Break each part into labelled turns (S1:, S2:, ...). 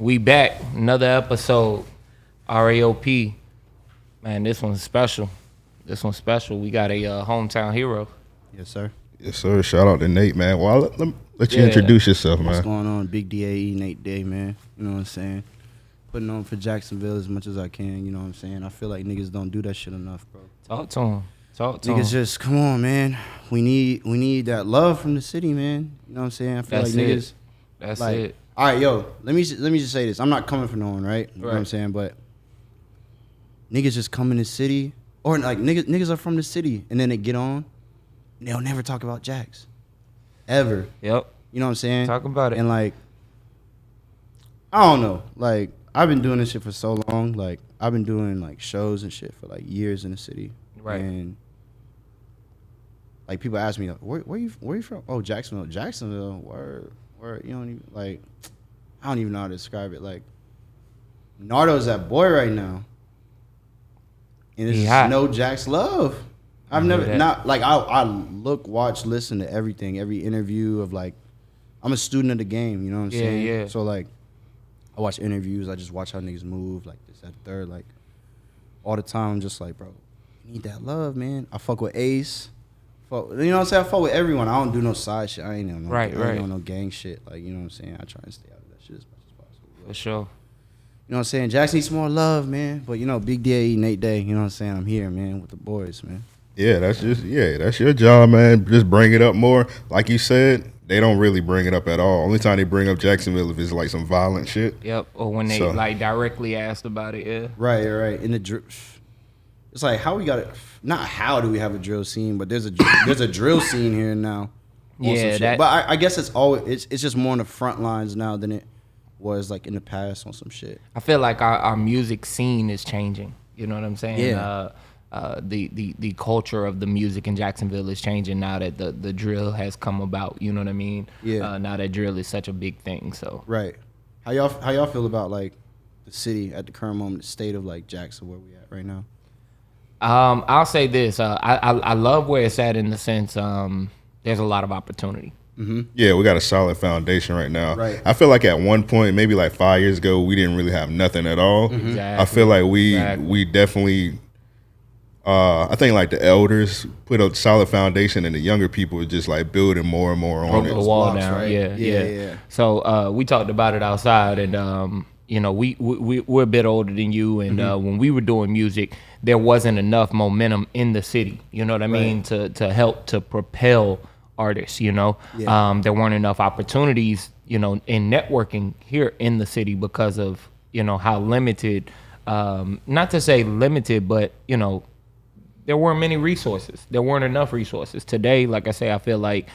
S1: We back, another episode, RAOP. Man, this one's special. We got a hometown hero.
S2: Yes, sir.
S3: Yes, sir. Shout out to Nate, man. Well, let you introduce yourself, man.
S2: What's going on? Big DAE, Nate Day, man. You know what I'm saying? Putting on for Jacksonville as much as I can, you know what I'm saying? I feel like niggas don't do that shit enough, bro.
S1: Talk to him.
S2: Niggas just, come on, man. We need that love from the city, man. You know what I'm saying? I feel
S1: That's
S2: like
S1: it.
S2: niggas.
S1: That's
S2: like,
S1: it.
S2: All right, yo, let me just say this. I'm not coming for no one, right? You know what I'm saying? But niggas just come in the city, or like niggas are from the city, and then they get on, and they'll never talk about Jax. Ever.
S1: Yep.
S2: You know what I'm saying?
S1: Talk about it.
S2: And like, I don't know. Like, I've been doing this shit for so long. Like, I've been doing like shows and shit for like years in the city.
S1: Right.
S2: And like people ask me, like, where you from? Oh, Jacksonville. Where you don't even like. I don't even know how to describe it. Like, Nardo's that boy right now, and it's just no Jax love. I've never not like I look, watch, listen to everything, every interview of like. I'm a student of the game, you know what I'm saying?
S1: Yeah.
S2: So like, I watch interviews. I just watch how niggas move, like this, that, third, like all the time. I'm just like, bro, you need that love, man. I fuck with Ace. You know what I'm saying? I fuck with everyone. I don't do no side shit. I ain't on no, I ain't on no gang shit. Like, you know what I'm saying? I try and stay out of that shit as much as possible.
S1: For sure.
S2: You know what I'm saying? Jax needs some more love, man. But you know, Big DAE, Nate Day, you know what I'm saying? I'm here, man, with the boys, man.
S3: Yeah, that's your job, man. Just bring it up more. Like you said, they don't really bring it up at all. Only time they bring up Jacksonville if it's like some violent shit.
S1: Yep. Or when they like directly asked about it. Yeah.
S2: Right. In the it's like how we got it. Not how do we have a drill scene, but there's a drill scene here now.
S1: Yeah.
S2: But I guess it's just more on the front lines now than it was like in the past on some shit.
S1: I feel like our music scene is changing. You know what I'm saying?
S2: Yeah.
S1: The culture of the music in Jacksonville is changing now that the drill has come about. You know what I mean?
S2: Yeah.
S1: Now that drill is such a big thing. So
S2: right. How y'all feel about like the city at the current moment, the state of like Jackson, where we at right now?
S1: I'll say this. I love where it's at in the sense there's a lot of opportunity.
S3: Mm-hmm. Yeah, we got a solid foundation right now.
S2: Right.
S3: I feel like at one point, maybe like 5 years ago, we didn't really have nothing at all.
S2: Mm-hmm.
S1: Exactly.
S3: I feel like we definitely. I think like the elders put a solid foundation, and the younger people are just like building more and more on it.
S1: The wall
S2: blocks,
S1: down,
S2: right? Yeah.
S1: So we talked about it outside, and we're a bit older than you, and when we were doing music, there wasn't enough momentum in the city. You know what I mean? To help to propel artists. You know, there weren't enough opportunities. You know, in networking here in the city because of how limited. Not to say limited, but there weren't many resources. There weren't enough resources. Today, like I say, I feel like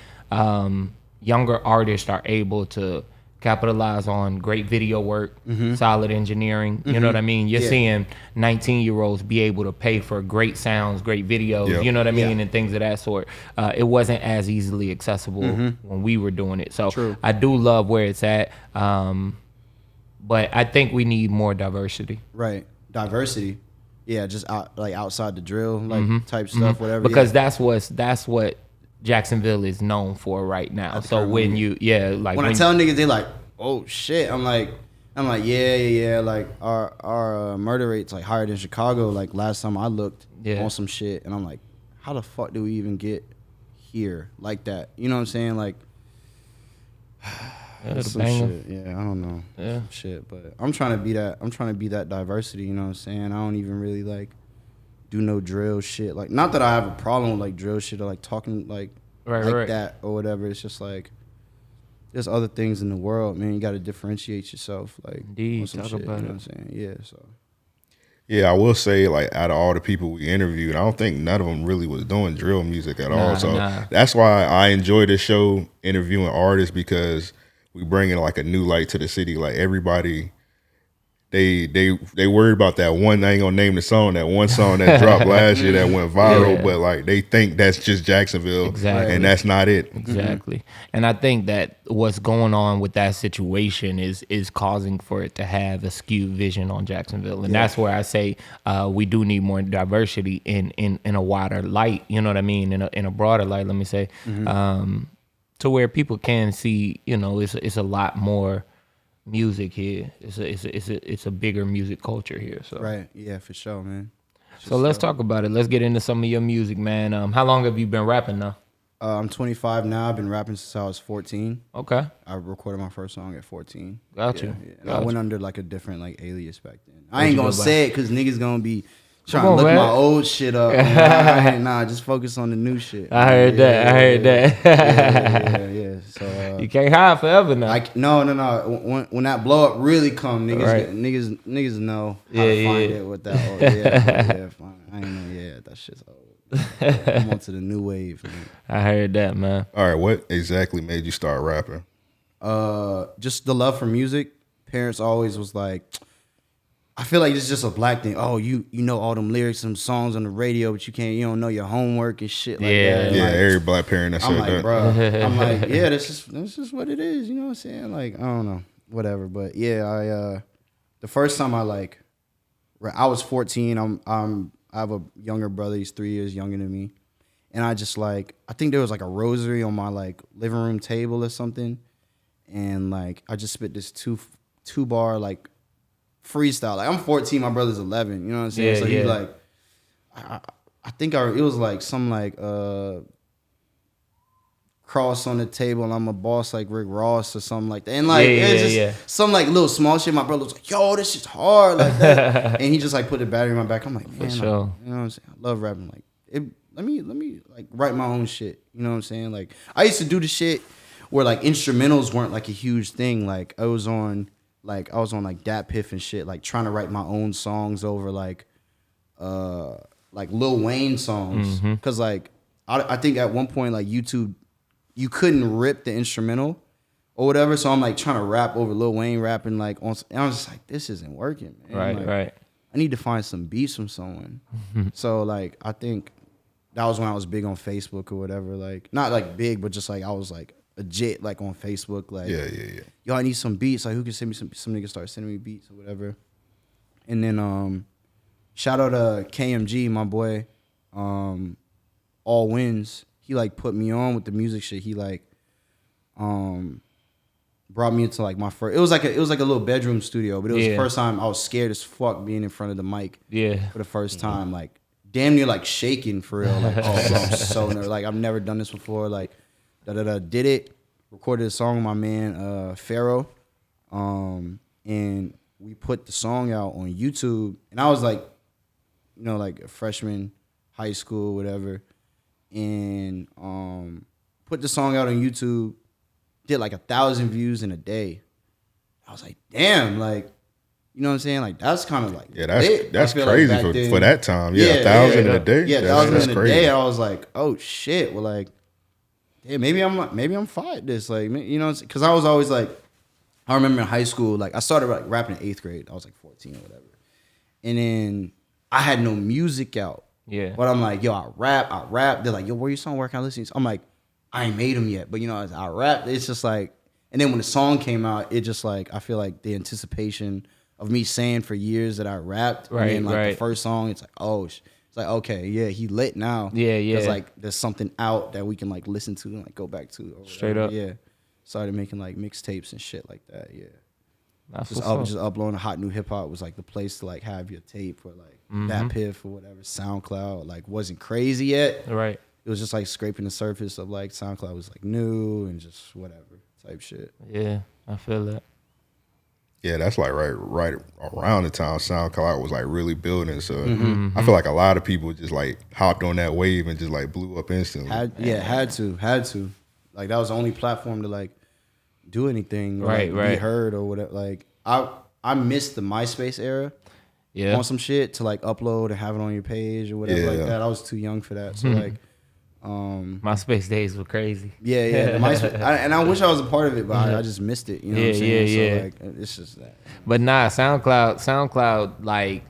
S1: younger artists are able to capitalize on great video work, solid engineering. You know what I mean? You're seeing 19-year-olds be able to pay for great sounds, great videos, you know what I mean, and things of that sort. It wasn't as easily accessible when we were doing it. So
S2: True.
S1: I do love where it's at, but I think we need more diversity.
S2: Right. Diversity. Yeah, just outside the drill, type stuff, whatever.
S1: Because that's what Jacksonville is known for right now. So when you, when
S2: I tell niggas, they like, oh shit. I'm like, yeah. Like our murder rate's like higher than Chicago. Like last time I looked on some shit, and I'm like, how the fuck do we even get here like that? You know what I'm saying? Like. Some shit. Yeah, I don't know.
S1: Yeah.
S2: Some shit, but I'm trying to be that. I'm trying to be that diversity. You know what I'm saying? I don't even really like do no drill shit. Like, not that I have a problem with like drill shit or like talking like that or whatever. It's just like there's other things in the world, man. You got to differentiate yourself. Like,
S1: indeed,
S2: some
S1: talk
S2: shit,
S1: about
S2: you know
S1: it.
S2: what I'm saying? Yeah. So.
S3: Yeah, I will say, like, out of all the people we interviewed, I don't think none of them really was doing drill music at all. So that's why I enjoy this show, interviewing artists, because we bring in like a new light to the city. Like everybody, they worried about that one. I ain't gonna name the song. That one song that dropped last year that went viral, but like they think that's just Jacksonville, and that's not it.
S1: Exactly. And I think that what's going on with that situation is causing for it to have a skewed vision on Jacksonville, and that's where I say we do need more diversity in a wider light. You know what I mean? In a broader light. Let me say. To where people can see, it's a lot more music here. It's a bigger music culture here. So
S2: Right. Yeah, for sure, man.
S1: So let's talk about it. Let's get into some of your music, man. How long have you been rapping now?
S2: I'm 25 now. I've been rapping since I was 14.
S1: Okay.
S2: I recorded my first song at 14.
S1: Got you.
S2: Yeah. And I went under like a different like alias back then. I ain't gonna say it because niggas gonna be trying to look my old shit up. Nah, just focus on the new shit.
S1: I heard that.
S2: Yeah. So
S1: you can't hide forever now.
S2: No. When that blow up really come, niggas know how to find it with that. Fine. I ain't know. Yeah, that shit's old. I'm on to the new wave, man.
S1: I heard that, man.
S3: All right, what exactly made you start rapping?
S2: Just the love for music. Parents always was like, I feel like it's just a black thing. Oh, you know all them lyrics and songs on the radio, but you don't know your homework and shit like that.
S3: Yeah,
S2: like,
S3: every black parent that said that.
S2: Bro, I'm like, yeah, that's just what it is. You know what I'm saying? Like, I don't know, whatever. But yeah, the first time I was 14. I have a younger brother. He's 3 years younger than me. And I just I think there was like a rosary on my like living room table or something. And like, I just spit this two bar like freestyle. Like I'm 14, my brother's 11. You know what I'm saying?
S1: Yeah,
S2: so he's like, I think it was like some like cross on the table and I'm a boss like Rick Ross or something like that. And like it's just some like little small shit. My brother was like, yo, this shit's hard like that. And he just like put the battery in my back. I'm like, man,
S1: sure.
S2: you know what I'm saying? I love rapping. Like let me like write my own shit. You know what I'm saying? Like I used to do the shit where like instrumentals weren't like a huge thing. Like I was on like Dat Piff and shit, like trying to write my own songs over like Lil Wayne songs. Cause like I think at one point like YouTube, you couldn't rip the instrumental or whatever. So I'm like trying to rap over Lil Wayne rapping like on, and I was just like, this isn't working, man.
S1: Right.
S2: I need to find some beats from someone. So like I think that was when I was big on Facebook or whatever. Like not like big, but just like I was like legit like on Facebook. Like yo, I need some beats. Like who can send me some niggas start sending me beats or whatever. And then shout out to KMG, my boy, All Wins. He like put me on with the music shit. He like brought me into like my first. It was like a little bedroom studio, but it was the first time I was scared as fuck being in front of the mic.
S1: Yeah.
S2: For the first time, like damn near like shaking for real. Like oh, bro, I'm so nervous. Like I've never done this before. Like did it. Recorded a song with my man Pharaoh, and we put the song out on YouTube. And I was like, like a freshman, high school, whatever. And put the song out on YouTube, did like 1,000 views in a day. I was like, damn, like, you know what I'm saying? Like that's kind of like
S3: that's crazy like for that time. Yeah, 1,000 in a day.
S2: Yeah, 1,000 in a day. I was like, oh shit. Well, like, yeah, maybe I'm fine at this. Like, you know, because I was always like, I remember in high school, like I started like rapping in 8th grade. I was like 14 or whatever, and then I had no music out.
S1: Yeah.
S2: But I'm like, yo, I rap. They're like, yo, where your song? Where can I listen to? I'm like, I ain't made them yet. But, as I rap, it's just like, and then when the song came out, it just like, I feel like the anticipation of me saying for years that I rapped.
S1: Right,
S2: and then like the first song, it's like, oh, it's like, okay, yeah, he lit now.
S1: Yeah.
S2: Because like there's something out that we can like listen to and like go back to.
S1: Straight up.
S2: Yeah. Started making like mixtapes and shit like that. Yeah.
S1: That's
S2: just uploading Hot New Hip Hop was like the place to like have your tape or like that Piff or whatever. SoundCloud like wasn't crazy yet.
S1: Right.
S2: It was just like scraping the surface of like SoundCloud was like new and just whatever type shit.
S1: Yeah, I feel that.
S3: Yeah, that's like right around the time SoundCloud was like really building. So I feel like a lot of people just like hopped on that wave and just like blew up instantly.
S2: Had to. Like that was the only platform to like do anything, or,
S1: right?
S2: Be heard or whatever. Like I missed the MySpace era.
S1: Yeah.
S2: On some shit to like upload and have it on your page or whatever like that. I was too young for that. So like,
S1: MySpace days were crazy.
S2: Yeah. The MySpace, and I wish I was a part of it, but I just missed it. You know what I'm saying? So like, it's just that.
S1: But nah, SoundCloud like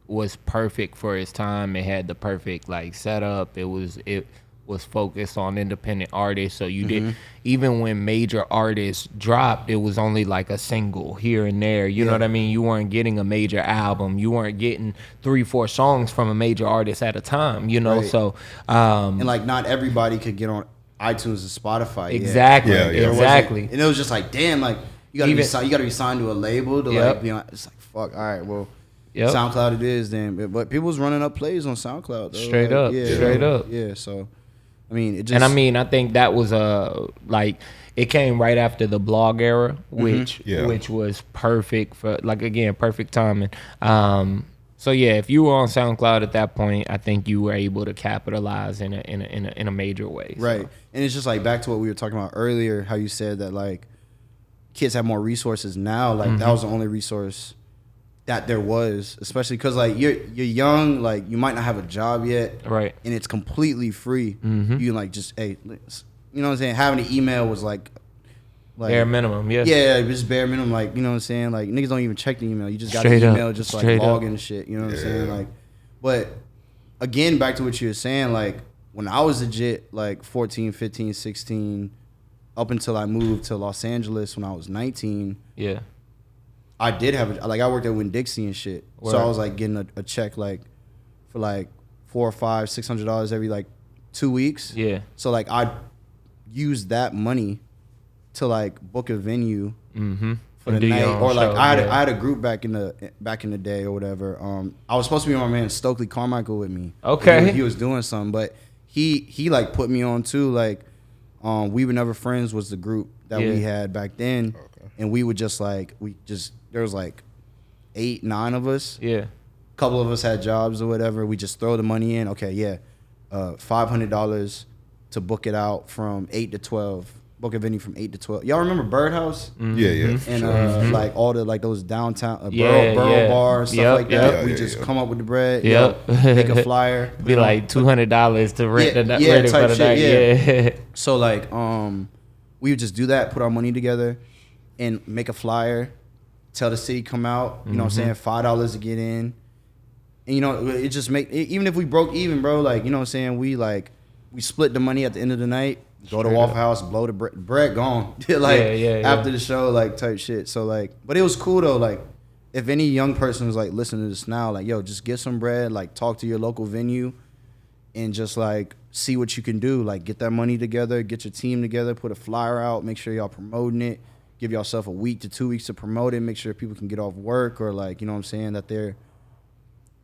S1: was perfect for its time. It had the perfect like setup. It was focused on independent artists. So you did, even when major artists dropped, it was only like a single here and there. You know what I mean? You weren't getting a major album. You weren't getting 3-4 songs from a major artist at a time, Right. So,
S2: and like not everybody could get on iTunes and Spotify.
S1: Exactly.
S2: Yet.
S1: Exactly.
S2: And it was just like, damn, like You gotta be signed to a label to like be on. It's like fuck. All right, well, SoundCloud it is then. But people was running up plays on SoundCloud. Though.
S1: Straight up.
S2: Yeah. So, I mean, it just.
S1: And I mean, I think that was like it came right after the blog era, which was perfect for perfect timing. So yeah, if you were on SoundCloud at that point, I think you were able to capitalize in a major way. So.
S2: Right, and it's just like back to what we were talking about earlier, how you said that like kids have more resources now. Like that was the only resource that there was, especially because like you're young, like you might not have a job yet,
S1: right?
S2: And it's completely free. You can like just you know what I'm saying. Having an email was like
S1: bare minimum,
S2: yeah, just bare minimum. Like you know what I'm saying. Like niggas don't even check the email. You just got the email, just like log in and shit. You know what I'm saying. Like, but again, back to what you were saying. Like when I was legit, like 14, 15, 16, up until I moved to Los Angeles when I was 19.
S1: Yeah.
S2: I did have I worked at Winn-Dixie and shit. Word. So I was like getting a check like for like $400 or $600 every like 2 weeks. Yeah. So like I used that money to like book a venue for the night, or like I had a group back in the day or whatever. I was supposed to be with my man Stokely Carmichael with me.
S1: Okay.
S2: He was doing something, but he like put me on too. Like We Were Never Friends was the group that we had back then, and we would just like there was like 8, 9 of us. Yeah. A couple of us had jobs or whatever. We just throw the money in. Okay, $500 to book it out from 8 to 12. Book a venue from 8 to 12. Y'all remember Birdhouse?
S3: Yeah.
S2: And like all the like those downtown borough bars, stuff like that. We just come up with the bread. Make a flyer.
S1: Be like $200 to rent the night.
S2: Type shit. Yeah. So like we would just do that, put our money together, and make a flyer. Tell the city come out. You know what I'm saying? $5 to get in. And you know it just even if we broke even, bro. Like you know what I'm saying? We split the money at the end of the night. Go to Waffle House, blow the bread gone. After the show, like type shit. So like, but it was cool though. Like, if any young person was like listening to this now, like, yo, just get some bread, like talk to your local venue, and just like see what you can do. Like, get that money together, get your team together, put a flyer out, make sure y'all promoting it. Give yourself a week to 2 weeks to promote it. Make sure people can get off work or like, you know what I'm saying, that they're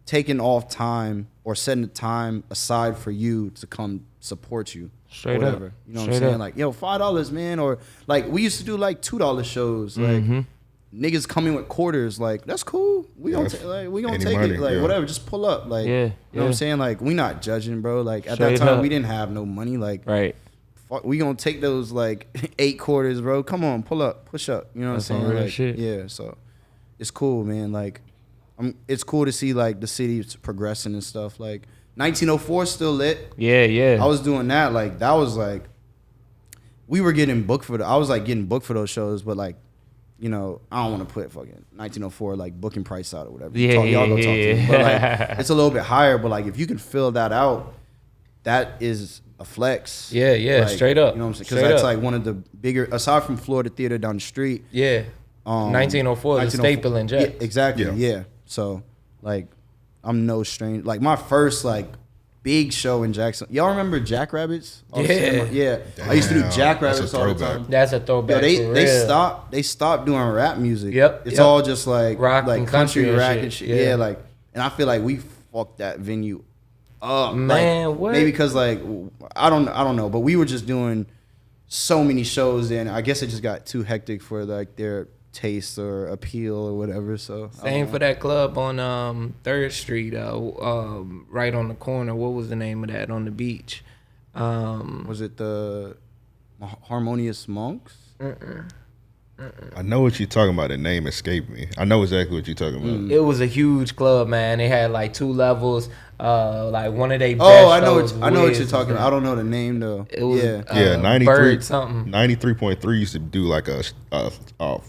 S2: taking off time or setting the time aside for you to come support you.
S1: Straight
S2: whatever.
S1: up.
S2: You know what I'm saying? Like, yo, $5, man. Or like we used to do like $2 shows. Like niggas coming with quarters. Like, that's cool. We gonna take it. Like whatever. Just pull up. Like you know what I'm saying? Like, we not judging, bro. Like at that time we didn't have no money. Like fuck, we gonna take those like 8 quarters, bro. Come on, pull up, push up. You know what I'm saying?
S1: Real
S2: like,
S1: shit.
S2: Yeah, so it's cool, man. Like it's cool to see like the city progressing and stuff. Like 1904 still lit.
S1: Yeah.
S2: I was doing that. Like that was like we were getting booked for I was like getting booked for those shows, but like, you know, I don't want to put fucking 1904 like booking price out or whatever. Y'all go talk to me. But like it's a little bit higher, but like if you can fill that out, that is a flex.
S1: Yeah, like,
S2: straight up. You know what I'm saying? Because that's like one of the bigger, aside from Florida Theater down the street.
S1: Yeah. 1904 is a staple in Jack.
S2: Yeah, exactly. Yeah. So like I'm no stranger. Like my first like big show in Jackson. Y'all remember Jackrabbits? Yeah. Damn, I used to do Jackrabbits all the time.
S1: That's a throwback.
S2: Yo, they stopped doing rap music. It's all just like
S1: rock
S2: like
S1: and
S2: country rap
S1: shit.
S2: and shit. Yeah, like, and I feel like we fucked that venue up.
S1: Man,
S2: like,
S1: what?
S2: Maybe because like I don't know, but we were just doing so many shows, and I guess it just got too hectic for like their taste or appeal or whatever. So
S1: same for that club on 3rd Street, right on the corner. What was the name of that on the beach?
S2: Was it the Harmonious Monks?
S3: I know what you're talking about. The name escaped me. I know exactly what you're talking about.
S1: It was a huge club, man. They had like 2 levels. Like one of they best
S2: I know what you're talking about. I don't know the name though.
S1: It was
S3: 93 something. 93.3 used to do like a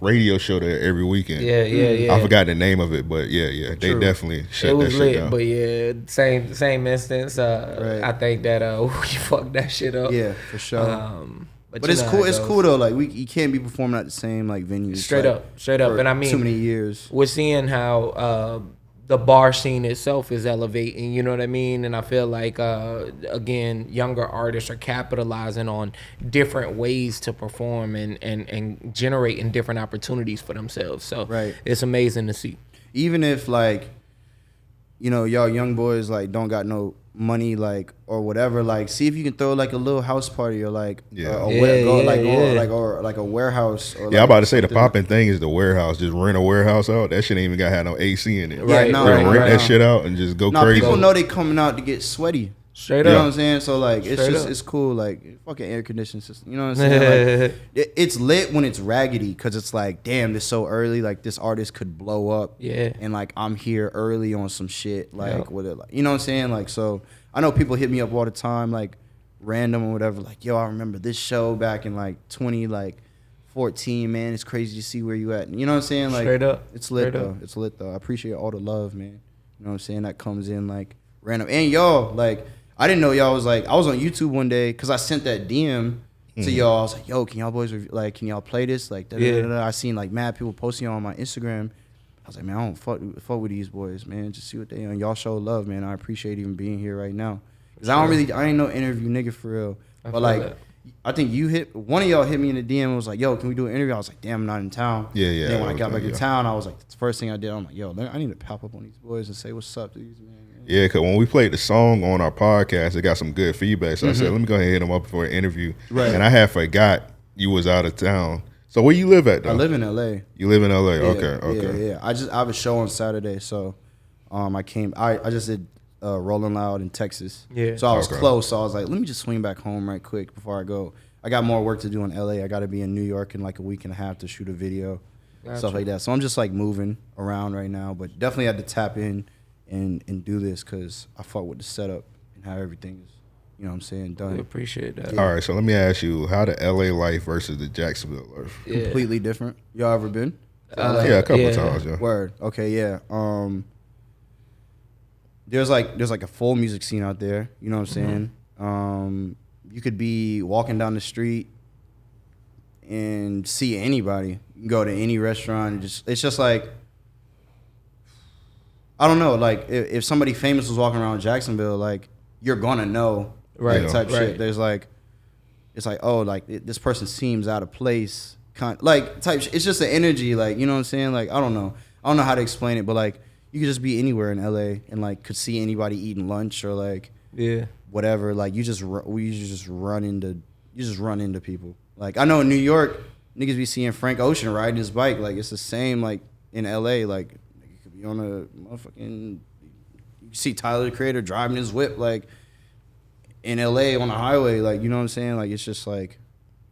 S3: radio show there every weekend.
S1: Yeah.
S3: I forgot the name of it, but yeah. They definitely shut that shit down.
S1: But yeah, same instance. I think that we fucked that shit up.
S2: Yeah, for sure. But it's cool. It's cool though. Like you can't be performing at the same like venues.
S1: Straight up. And I mean,
S2: too many years.
S1: We're seeing how the bar scene itself is elevating, you know what I mean? And I feel like again, younger artists are capitalizing on different ways to perform and generating different opportunities for themselves. So
S2: Right.
S1: it's amazing to see.
S2: Even if like, you know, y'all young boys like don't got no money like or whatever, like see if you can throw like a little house party or like or like a warehouse. Or,
S3: Yeah, I'm about to say the
S2: something.
S3: popping thing is the warehouse. Just rent a warehouse out. That shit ain't even got to have no AC in it.
S1: Right,
S2: no,
S3: Rent
S2: right.
S3: that shit out and just go
S2: No,
S3: crazy.
S2: people know they coming out to get sweaty.
S1: Straight
S2: You know
S1: up.
S2: what I'm saying? So like it's
S1: Straight
S2: just
S1: up.
S2: it's cool. Like fucking air conditioning system. You know what I'm saying? Like, it's lit when it's raggedy because it's like, damn, it's so early. Like this artist could blow up.
S1: Yeah.
S2: And like I'm here early on some shit. Like
S1: Yeah.
S2: with it, like, you know what I'm saying? Like so, I know people hit me up all the time, like random or whatever. Like yo, I remember this show back in like 2014. Man, it's crazy to see where you at. You know what I'm saying? Like
S1: Straight up.
S2: it's lit
S1: Straight
S2: though.
S1: up.
S2: It's lit though. I appreciate all the love, man. You know what I'm saying? That comes in like random. And y'all, like, I didn't know y'all was like, I was on YouTube one day because I sent that DM to y'all. I was like, yo, can y'all boys, like, can y'all play this? Like, I seen like mad people posting on my Instagram. I was like, man, I don't fuck with these boys, man. Just see what they on. Y'all show love, man. I appreciate even being here right now. Because I ain't no interview nigga for real. But like,
S1: that.
S2: I think one of y'all hit me in the DM and was like, yo, can we do an interview? I was like, damn, I'm not in town.
S3: Yeah.
S2: Then when I got
S3: okay,
S2: back in town, I was like, the first thing I did, I'm like, yo, I need to pop up on these boys and say what's up to these man.
S3: Yeah, because when we played the song on our podcast, it got some good feedback. So I said, let me go ahead and hit them up for an interview.
S2: Right.
S3: And I had forgot you was out of town. So where you live at, though?
S2: I live in LA.
S3: You live in LA?
S2: Yeah,
S3: Okay.
S2: Yeah. I have a show on Saturday, so I just did Rolling Loud in Texas.
S1: Yeah.
S2: So I was
S3: Okay.
S2: close, so I was like, let me just swing back home right quick before I go. I got more work to do in LA. I got to be in New York in like a week and a half to shoot a video, stuff like that. So I'm just like moving around right now, but definitely had to tap in and do this because I fuck with the setup and how everything is, you know what I'm saying, done.
S1: We appreciate that.
S3: All right, so let me ask you, how the LA life versus the Jacksonville life?
S1: Yeah.
S2: Completely different. Y'all ever been?
S3: Yeah, a couple times, yeah.
S2: Word. Okay, yeah. There's like a full music scene out there. You know what I'm saying? You could be walking down the street and see anybody. You can go to any restaurant and it's just like, I don't know. Like if somebody famous was walking around Jacksonville, like you're gonna know,
S1: Right,
S2: that type
S1: right.
S2: shit. There's like, it's like, oh, like this person seems out of place. Like type. It's just an energy. Like, you know what I'm saying? Like I don't know how to explain it, but like you could just be anywhere in LA and like could see anybody eating lunch or like whatever. Like you just run into people. Like I know in New York, niggas be seeing Frank Ocean riding his bike. Like it's the same. Like in LA, like you could be on a motherfucking. You see Tyler the Creator driving his whip like in LA on the highway. Like you know what I'm saying? Like it's just like.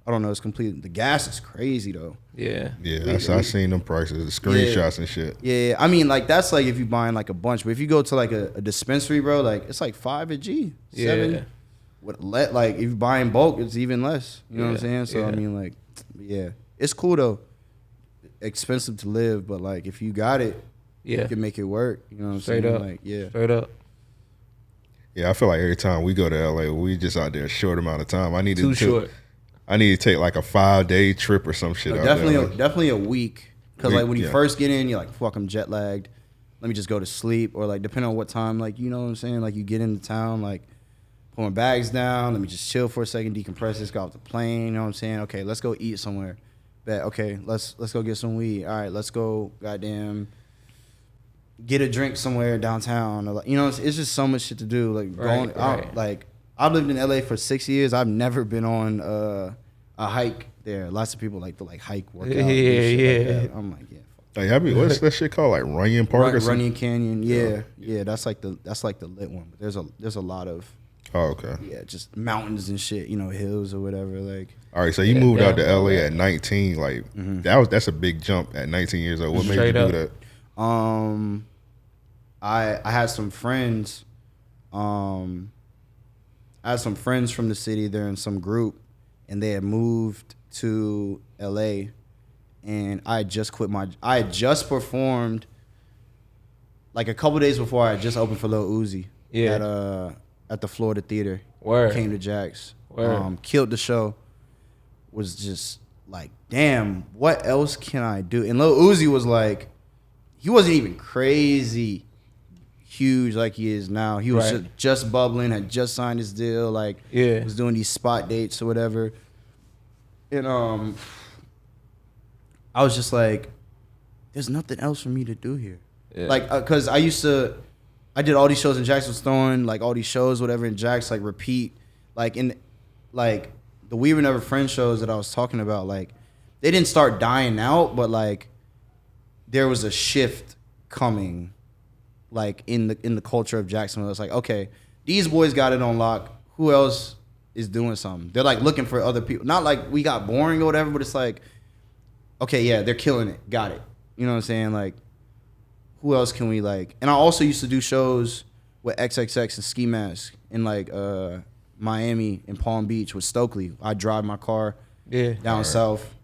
S2: I don't know. It's complete. The gas is crazy though.
S1: Yeah.
S3: Yeah, I seen them prices, the screenshots and shit.
S2: Yeah, I mean, like that's like if you buying like a bunch, but if you go to like a dispensary, bro, like it's like $5 a G, $7. Like if you buy in bulk, it's even less. You know what I'm saying? So I mean, like, yeah, it's cool though. Expensive to live, but like if you got it, you can make it work. You know what I'm
S1: Straight
S2: saying?
S1: up.
S2: Like, yeah,
S1: Straight up.
S3: Yeah, I feel like every time we go to LA, we just out there a short amount of time. I need
S1: Too short.
S3: I need to take like a 5-day trip or some shit.
S2: definitely a week. Because like when you
S3: Yeah.
S2: first get in, you're like, fuck, I'm jet lagged. Let me just go to sleep, or like depending on what time, like you know what I'm saying. Like you get into town, like put my bags down. Let me just chill for a second, decompress. Let's go off the plane. You know what I'm saying? Okay, let's go eat somewhere. Bet. Okay, let's go get some weed. All right, let's go. Goddamn. Get a drink somewhere downtown. Or like, you know, it's just so much shit to do. Like going out. Like I've lived in LA for 6 years. I've never been on a hike there. Lots of people like to like hike, work out.
S1: Yeah.
S2: Like I'm like, yeah.
S3: Like, what's that shit called? Like Runyon Park or something?
S2: Runyon Canyon. Yeah. That's like the lit one. But there's a lot of
S3: Oh, okay.
S2: just mountains and shit. You know, hills or whatever. Like.
S3: All right, so you moved out to LA at 19. Like that's a big jump at 19 years old. What made you do that?
S2: I had some friends. I had some friends from the city. They're in some group, and they had moved to LA. And I had just performed like a couple days before. I had just opened for Lil Uzi at the Florida Theater.
S1: Word.
S2: Came to Jax.
S1: Word.
S2: Killed the show. Was just like, damn, what else can I do? And Lil Uzi was like, he wasn't even crazy huge like he is now. He was just bubbling, had just signed his deal, like was doing these spot dates or whatever. And I was just like, there's nothing else for me to do here. Yeah. Like, cause I did all these shows in Jacksonville, throwing like all these shows, whatever in Jax, like repeat, like in like the We Were Never Friends shows that I was talking about, like they didn't start dying out, but like there was a shift coming, like in the culture of Jacksonville. It's like, okay, these boys got it on lock. Who else is doing something? They're like looking for other people. Not like we got boring or whatever, but it's like, okay, yeah, they're killing it. Got it. You know what I'm saying? Like, who else can we like? And I also used to do shows with XXX and Ski Mask in like Miami and Palm Beach with Stokely. I drive my car down south,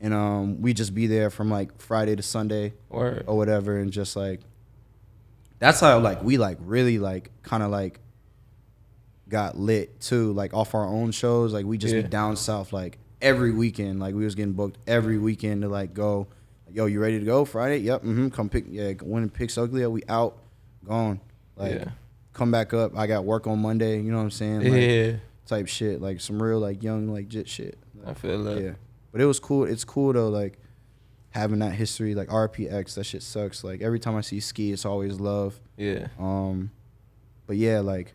S2: and we just be there from like Friday to Sunday or whatever, and just like that's how like we like really like kind of like got lit too, like off our own shows. Like we just be down south like every weekend. Like we was getting booked every weekend to like go. Yo, you ready to go Friday? Yep. Come pick. Yeah, went and pick Stokely up. We out, gone. Like, come back up. I got work on Monday. You know what I'm saying? Like, type shit. Like some real like young like jit shit. Like,
S1: I feel that.
S2: Yeah, but it was cool. It's cool though. Like having that history. Like RPX, that shit sucks. Like every time I see Ski, it's always love. Yeah. But yeah, like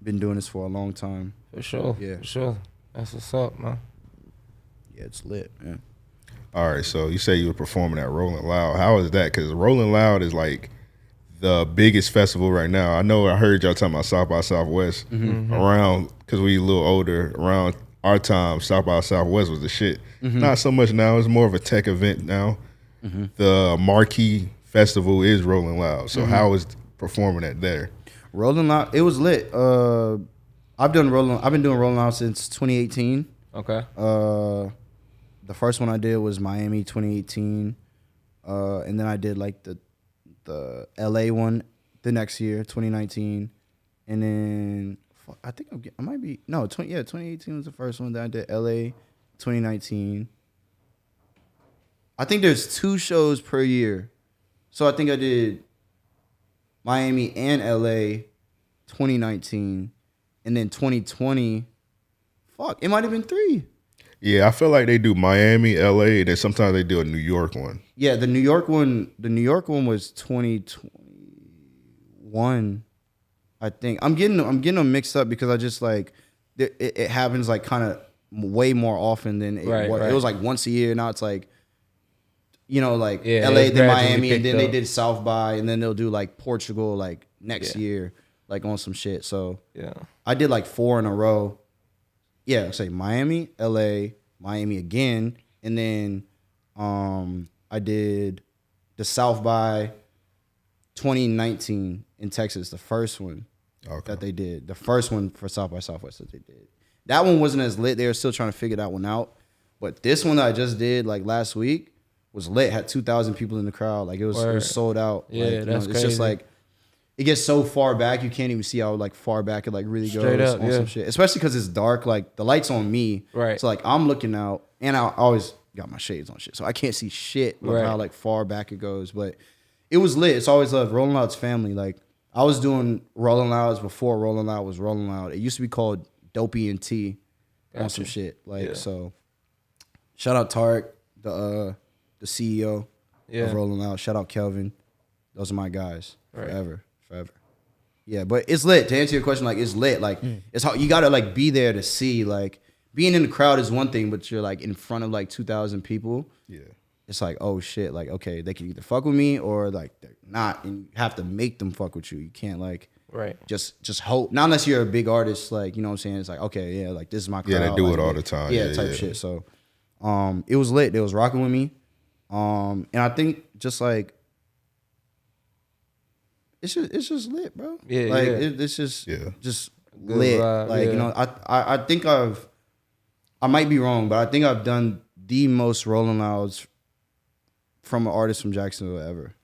S2: been doing this for a long time.
S1: For sure. Yeah. For sure. That's what's up, man.
S2: Yeah, it's lit, man.
S3: All right, so you say you were performing at Rolling Loud. How is that? Because Rolling Loud is like the biggest festival right now. I know I heard y'all talking about South by Southwest around, because we a little older, around our time, South by Southwest was the shit. Not so much now. It's more of a tech event now. The marquee festival is Rolling Loud. So how is performing at there?
S2: Rolling Loud, it was lit. I've been doing Rolling Loud since 2018. Okay. The first one I did was Miami 2018, and then I did like the LA one the next year, 2019, and then I think I might be 2018 was the first one that I did. LA 2019. I think there's 2 shows per year, so I think I did Miami and LA 2019, and then 2020. Fuck, it might have been 3.
S3: Yeah, I feel like they do Miami, LA, and then sometimes they do a New York one.
S2: Yeah, the New York one was 2021, I think. I'm getting them mixed up because I just like it happens like kind of way more often than it was. It was like once a year. Now it's like, you know, like LA, then Miami, and then they did South by, and then they'll do like Portugal like next year, like on some shit. So I did like 4 in a row. Yeah, say Miami, LA, Miami again, and then I did the South by 2019 in Texas, the first one that they did. The first one for South by Southwest that they did. That one wasn't as lit. They were still trying to figure that one out. But this one that I just did like last week was lit. Had 2,000 people in the crowd. Like it was sold out.
S1: Yeah,
S2: like,
S1: that's
S2: it's
S1: crazy.
S2: Just like it gets so far back, you can't even see how like far back it like really
S1: Straight
S2: goes
S1: up,
S2: on some shit. Especially because it's dark. Like the light's on me,
S1: right?
S2: So like I'm looking out, and I always got my shades on shit, so I can't see shit with how like far back it goes. But it was lit. It's always love. Rolling Loud's family. Like I was doing Rolling Louds before Rolling Loud was Rolling Loud. It used to be called Dopey and T on some shit. Like so. Shout out Tarek, the CEO of Rolling Loud. Shout out Kelvin. Those are my guys forever. Yeah, but it's lit. To answer your question, like it's lit. Like it's how you gotta like be there to see. Like being in the crowd is one thing, but you're like in front of like 2,000 people. Yeah, it's like, oh shit. Like okay, they can either fuck with me or like they're not, and you have to make them fuck with you. You can't like just hope. Not unless you're a big artist. Like you know what I'm saying. It's like okay, yeah, like this is my crowd.
S3: Yeah, they do
S2: like,
S3: it all the time.
S2: Yeah, type shit. So, it was lit. They was rocking with me, and I think just like. It's just lit, bro. Yeah, like it's just lit. Vibe, like you know, I think I might be wrong, but I think I've done the most Rolling Louds from an artist from Jacksonville ever.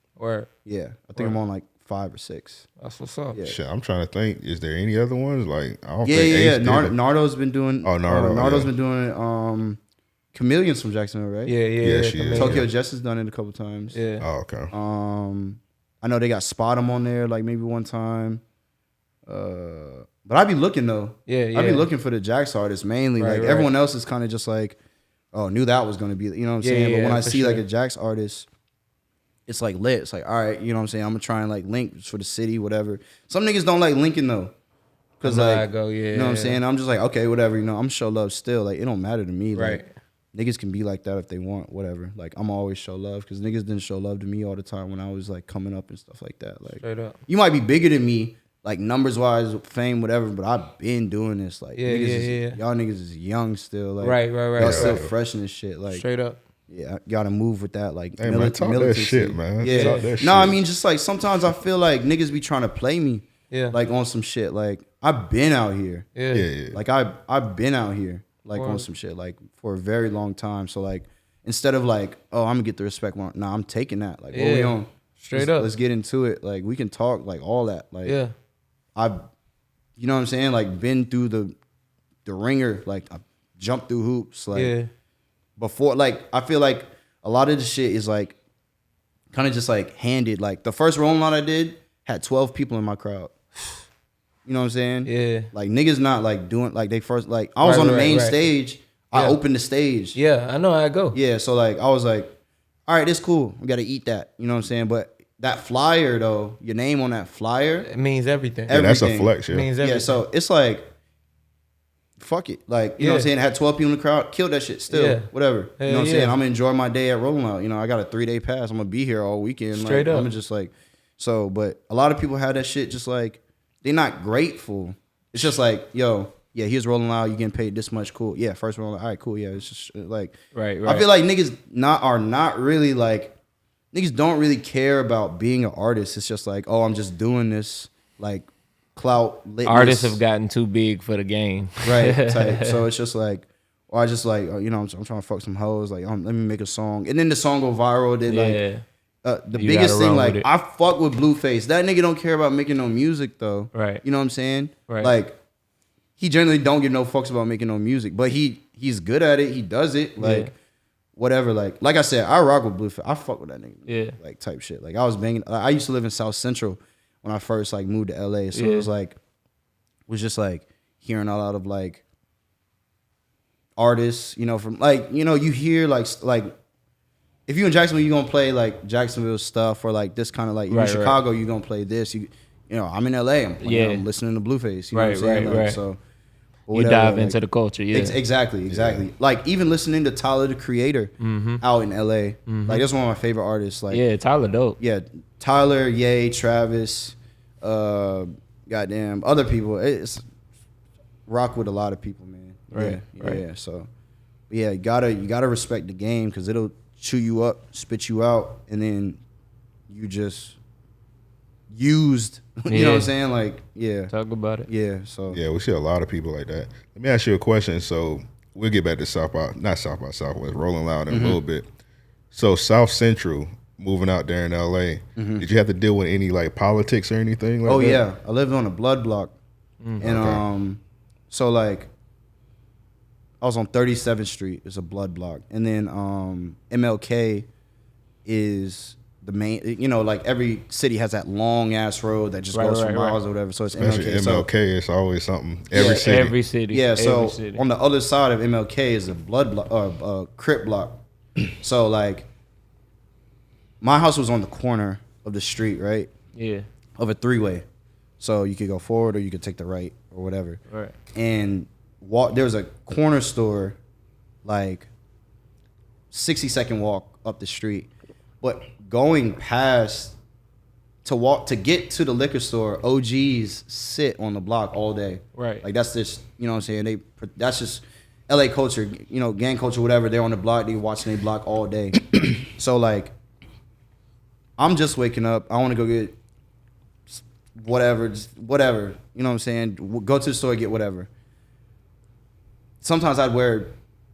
S2: Yeah, I think I'm on like 5 or 6.
S1: That's what's up.
S3: Yeah. Shit, I'm trying to think. Is there any other ones? Like I don't think Ace did
S2: Nardo's been doing.
S3: Oh, Nardo's
S2: been doing it. Chameleon's from Jacksonville, right?
S3: Yeah, she is.
S2: Tokyo Jess has done it a couple times.
S3: Yeah. Oh, okay.
S2: I know they got Spot 'em on there, like maybe one time. But I be looking though.
S1: Yeah.
S2: I be looking for the Jax artists mainly.
S1: Right,
S2: like everyone else is kind of just like, oh, knew that was gonna be. You know what I'm saying? But when I see like a Jax artist, it's like lit. It's like, all right, you know what I'm saying? I'm gonna try and like link for the city, whatever. Some niggas don't like linking though. Cause like, you know what I'm saying? I'm just like, okay, whatever, you know, I'm show love still. Like, it don't matter to me. Like, niggas can be like that if they want, whatever. Like, I'm always show love because niggas didn't show love to me all the time when I was like coming up and stuff like that. Like,
S1: straight up.
S2: You might be bigger than me, like numbers wise, fame, whatever, but I've been doing this. Like, y'all niggas is young still. Like,
S1: right.
S2: Y'all still fresh in this shit. Like,
S1: straight up.
S2: Yeah, I gotta move with that. Like,
S3: hey, man, talk that shit, man.
S2: Yeah.
S3: Talk that shit.
S2: I mean, just like sometimes I feel like niggas be trying to play me.
S1: Yeah.
S2: Like on some shit. Like, I've been out here.
S3: Yeah.
S2: Like I've been out here like on some shit like for a very long time. So like instead of like, oh, I'm gonna get the respect one. Nah, I'm taking that. Like, what we on?
S1: Straight up.
S2: Let's get into it. Like, we can talk like all that. Like, I've, you know what I'm saying? Like, been through the ringer. Like, I jumped through hoops. Like, before, like, I feel like a lot of the shit is like kind of just like handed. Like, the first Rolling Loud I did had 12 people in my crowd. You know what I'm saying?
S1: Yeah.
S2: Like, niggas not like doing like they first, like, I was on the main stage. I opened the stage.
S1: Yeah, I know how I go.
S2: Yeah, so like I was like, all right, it's cool. We got to eat that. You know what I'm saying? But that flyer though, your name on that flyer,
S1: it means everything.
S3: Yeah, that's a flex. Yeah.
S1: It means everything.
S2: Yeah, so it's like, fuck it. Like, you know what I'm saying? I had 12 people in the crowd. Killed that shit still.
S1: Yeah.
S2: Whatever. You know what I'm saying? I'm going to enjoy my day at Rolling Loud. You know, I got a 3-day pass. I'm going to be here all weekend.
S1: Straight
S2: like,
S1: up.
S2: I'm just like, so, but a lot of people have that shit just like, they're not grateful. It's just like, yo, yeah, here's Rolling Loud. You getting paid this much. Cool. Yeah, first Rolling Loud. All right, cool. Yeah, it's just like,
S1: right.
S2: I feel like niggas are not really like, niggas don't really care about being an artist. It's just like, oh, I'm just doing this, like, clout litness.
S1: Artists have gotten too big for the game.
S2: Right, type. So it's just like, or I just like, you know, I'm trying to fuck some hoes. Like, let me make a song. And then the song go viral. Then like, the biggest thing, like, I fuck with Blueface. That nigga don't care about making no music, though.
S1: Right.
S2: You know what I'm saying?
S1: Right.
S2: Like, he generally don't give no fucks about making no music. But he's good at it. He does it. Like, whatever. Like I said, I rock with Blueface. I fuck with that nigga.
S1: Yeah.
S2: Like, type shit. Like, I was banging. I used to live in South Central when I first, like, moved to LA. So it was like, just like hearing a lot of like artists, you know, from like, you know, you hear like if you in Jacksonville, you're gonna play like Jacksonville stuff, or like this kind of like in Chicago, you're gonna play this. You know, I'm in LA, I'm listening to Blueface. You know what I'm saying? Like, so
S1: whatever, you dive into the culture,
S2: exactly. Like even listening to Tyler the Creator out in LA, like that's one of my favorite artists. Like,
S1: Tyler dope.
S2: Yeah, Tyler, Ye, Travis, goddamn other people. It's rock with a lot of people, man. Yeah. So, yeah, you gotta respect the game because it'll chew you up, spit you out, and then you just used. You know what I'm saying? Like,
S1: Talk about it.
S2: Yeah. So
S3: yeah, we see a lot of people like that. Let me ask you a question. So we'll get back to Southwest, Rolling Loud in a little bit. So South Central, moving out there in LA, did you have to deal with any like politics or anything like that?
S2: Oh yeah, I lived on a blood block, and so like I was on 37th Street. It's a blood block, and then MLK is the main. You know, like every city has that long ass road that just goes for miles or whatever. So it's
S3: especially
S2: MLK.
S3: MLK, it's always something. Every city.
S2: Yeah. So on the other side of MLK is a blood block or Crip block. So like, my house was on the corner of the street, right?
S1: Yeah.
S2: Of a 3-way. So you could go forward or you could take the right or whatever.
S1: Right.
S2: And there was a corner store, like 60-second walk up the street. But going past to get to the liquor store, OGs sit on the block all day.
S1: Right.
S2: Like that's just, you know what I'm saying? That's just LA culture, you know, gang culture, whatever. They're on the block, they watching their block all day. So like, I'm just waking up. I want to go get whatever. You know what I'm saying? Go to the store, get whatever. Sometimes I'd wear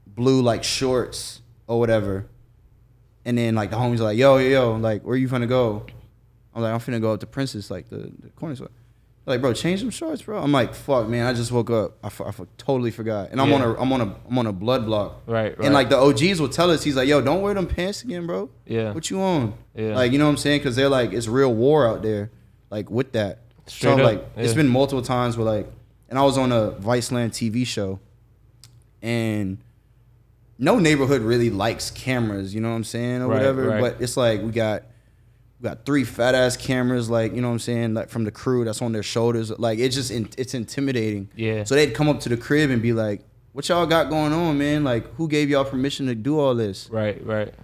S2: blue like shorts or whatever. And then like the homies are like, yo, like, where you finna go? I'm like, I'm finna go up to Princess, like the corner store. Like, bro, change them shorts, bro. I'm like, fuck, man. I just woke up. I totally forgot. And I'm on a blood block.
S1: Right.
S2: And like the OGs will tell us, he's like, yo, don't wear them pants again, bro.
S1: Yeah.
S2: What you on?
S1: Yeah.
S2: Like, you know what I'm saying? Because they're like, it's real war out there. Like with that.
S1: Straight
S2: so
S1: up.
S2: like, it's been multiple times where like, and I was on a Viceland TV show, and no neighborhood really likes cameras, you know what I'm saying, or whatever. Right. But it's like we got 3 fat ass cameras, like, you know what I'm saying, like from the crew that's on their shoulders. Like it's just it's intimidating.
S1: Yeah.
S2: So they'd come up to the crib and be like, "What y'all got going on, man? Like, who gave y'all permission to do all this?"
S1: Right.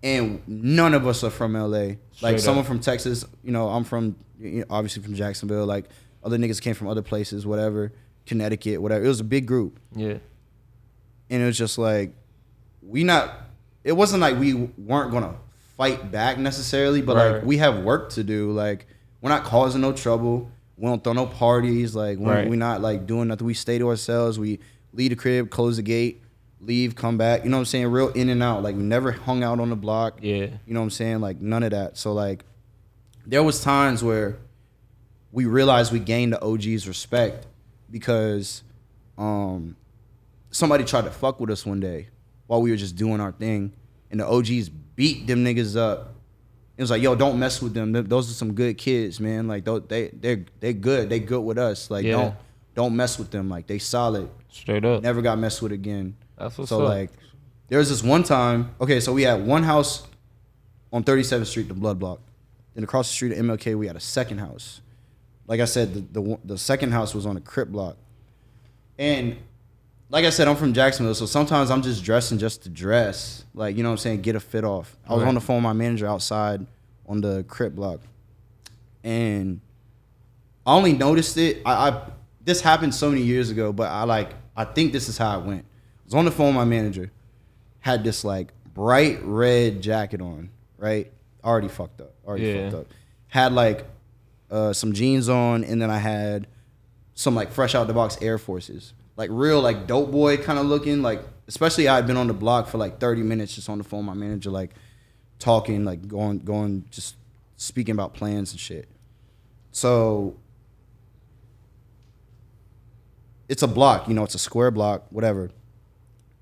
S2: And none of us are from LA. Like someone
S1: up.
S2: from Texas, you know, I'm from, you know, obviously from Jacksonville. Like other niggas came from other places, whatever, Connecticut, whatever. It was a big group.
S1: Yeah.
S2: And it was just like, it wasn't like we weren't gonna fight back necessarily, but like we have work to do. Like we're not causing no trouble. We don't throw no parties. Like we're not like doing nothing. We stay to ourselves. We leave the crib, close the gate, leave, come back. You know what I'm saying? Real in and out. Like we never hung out on the block.
S1: Yeah.
S2: You know what I'm saying? Like none of that. So like there was times where we realized we gained the OG's respect because somebody tried to fuck with us one day while we were just doing our thing, and the OGs beat them niggas up. It was like, yo, don't mess with them. Those are some good kids, man. Like they're good. They good with us. Like don't mess with them. Like they solid.
S1: Straight up.
S2: Never got messed with again.
S1: That's what's
S2: so
S1: up.
S2: Like there was this one time. Okay, so we had one house on 37th Street, the Blood Block. Then across the street at MLK, we had a second house. Like I said, the second house was on a Crip block. And like I said, I'm from Jacksonville, so sometimes I'm just dressing just to dress. Like, you know what I'm saying, get a fit off. I was on the phone with my manager outside on the Crip block. And I only noticed it. This happened so many years ago, but I think this is how it went. I was on the phone with my manager, had this like bright red jacket on, right? Already fucked up. Had like some jeans on, and then I had some like fresh out the box Air Forces. Like real like dope boy kind of looking. Like especially I had been on the block for like 30 minutes just on the phone with my manager, like talking, like going just speaking about plans and shit. So it's a block, you know, it's a square block, whatever.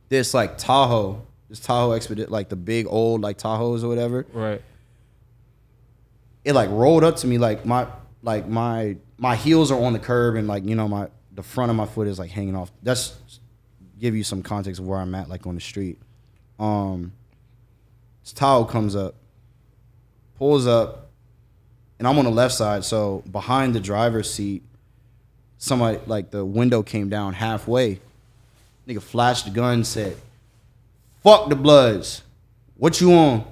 S2: This like Tahoe Expedition, like the big old like Tahoes or whatever.
S1: Right.
S2: It like rolled up to me, like my heels are on the curb, and like, you know, the front of my foot is like hanging off. That's give you some context of where I'm at, like on the street. This Tahoe comes up, pulls up, and I'm on the left side, so behind the driver's seat, somebody, like the window came down halfway. Nigga flashed the gun, said, "Fuck the Bloods. What you on?"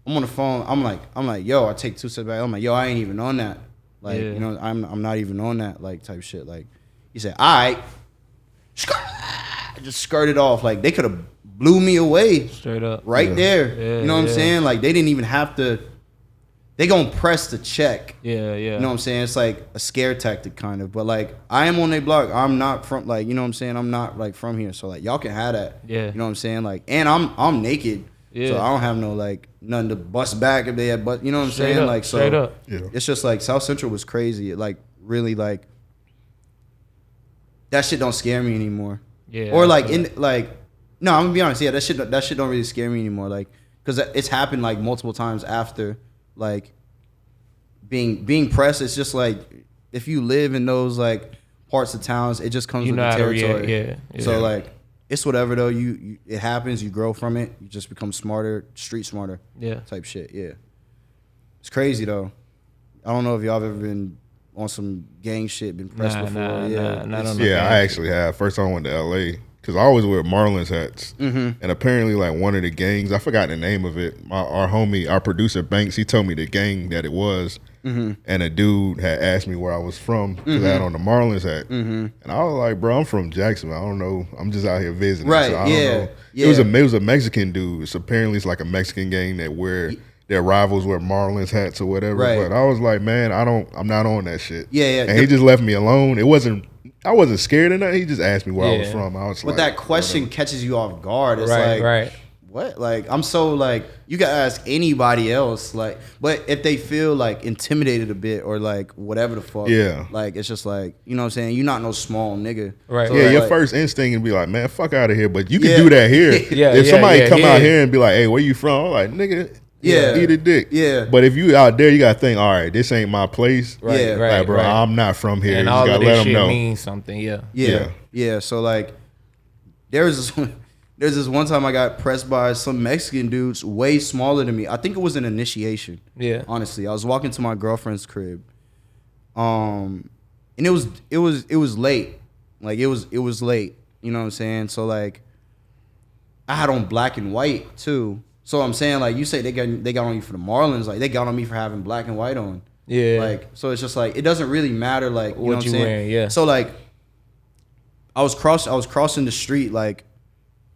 S2: I'm on the phone. I'm like, yo, I take 2 steps back. I'm like, yo, I ain't even on that. Like, you know, I'm not even on that, like, type shit. Like, he said, all right. Just skirted off. Like, they could have blew me away.
S1: Straight up.
S2: Right there. Yeah, you know what I'm saying? Like, they didn't even have to. They gonna press the check.
S1: Yeah.
S2: You know what I'm saying? It's like a scare tactic kind of. But like, I am on their block. I'm not from, like, you know what I'm saying? I'm not like from here. So like, y'all can have that.
S1: Yeah.
S2: You know what I'm saying? Like, and I'm naked. Yeah. So I don't have no like nothing to bust back if they had, but you know what I'm saying?
S1: Up,
S2: like, so
S1: straight up.
S2: It's just like South Central was crazy. It like really like that shit don't scare me anymore. Yeah. Or like no, I'm gonna be honest. Yeah, that shit don't really scare me anymore. Like, cause it's happened like multiple times after like being pressed. It's just like if you live in those like parts of towns, it just comes with the territory. Yeah. So like. It's whatever though. You it happens. You grow from it. You just become smarter, street smarter. Yeah. Type shit. Yeah. It's crazy though. I don't know if y'all have ever been on some gang shit, been pressed before.
S3: I actually have. First time I went to LA because I always wear Marlins hats, and apparently like one of the gangs, I forgot the name of it. Our producer Banks, he told me the gang that it was. And a dude had asked me where I was from because I had on the Marlins hat, and I was like, "Bro, I'm from Jacksonville. I don't know. I'm just out here visiting."
S2: Right?
S3: So I don't know. It was a Mexican dude. It's apparently it's like a Mexican gang that wear their rivals wear Marlins hats or whatever. Right. But I was like, man, I'm not on that shit. Yeah. And he just left me alone. I wasn't scared of nothing. He just asked me where I was from. I was
S2: but that question catches you off guard. It's like, what? Like, I'm so like, you can ask anybody else, like, but if they feel like intimidated a bit or like whatever the fuck, like it's just like, you know what I'm saying? You're not no small nigga,
S1: right?
S2: So
S3: yeah,
S2: like,
S3: your first instinct and be like, man, fuck out of here. But you can do that here. If somebody come out here and be like, hey, where you from? I'm like, nigga. Eat a dick.
S2: Yeah.
S3: But if you out there, you gotta think, all right, this ain't my place.
S2: Right.
S3: Like, bro, I'm not from here.
S1: And
S3: you
S1: all
S3: just
S1: of
S3: gotta
S1: this
S3: let
S1: shit
S3: them know.
S1: means something.
S2: Yeah. So like, there's this one time I got pressed by some Mexican dudes way smaller than me. I think it was an initiation.
S1: Yeah.
S2: Honestly, I was walking to my girlfriend's crib, and it was late. Like it was late. You know what I'm saying? So like, I had on black and white too. So I'm saying, like, you say they got on you for the Marlins, like they got on me for having black and white on.
S1: Yeah.
S2: Like, so it's just like, it doesn't really matter, like, you know what I'm saying?
S1: Wearing, yeah.
S2: So like, I was crossing the street, like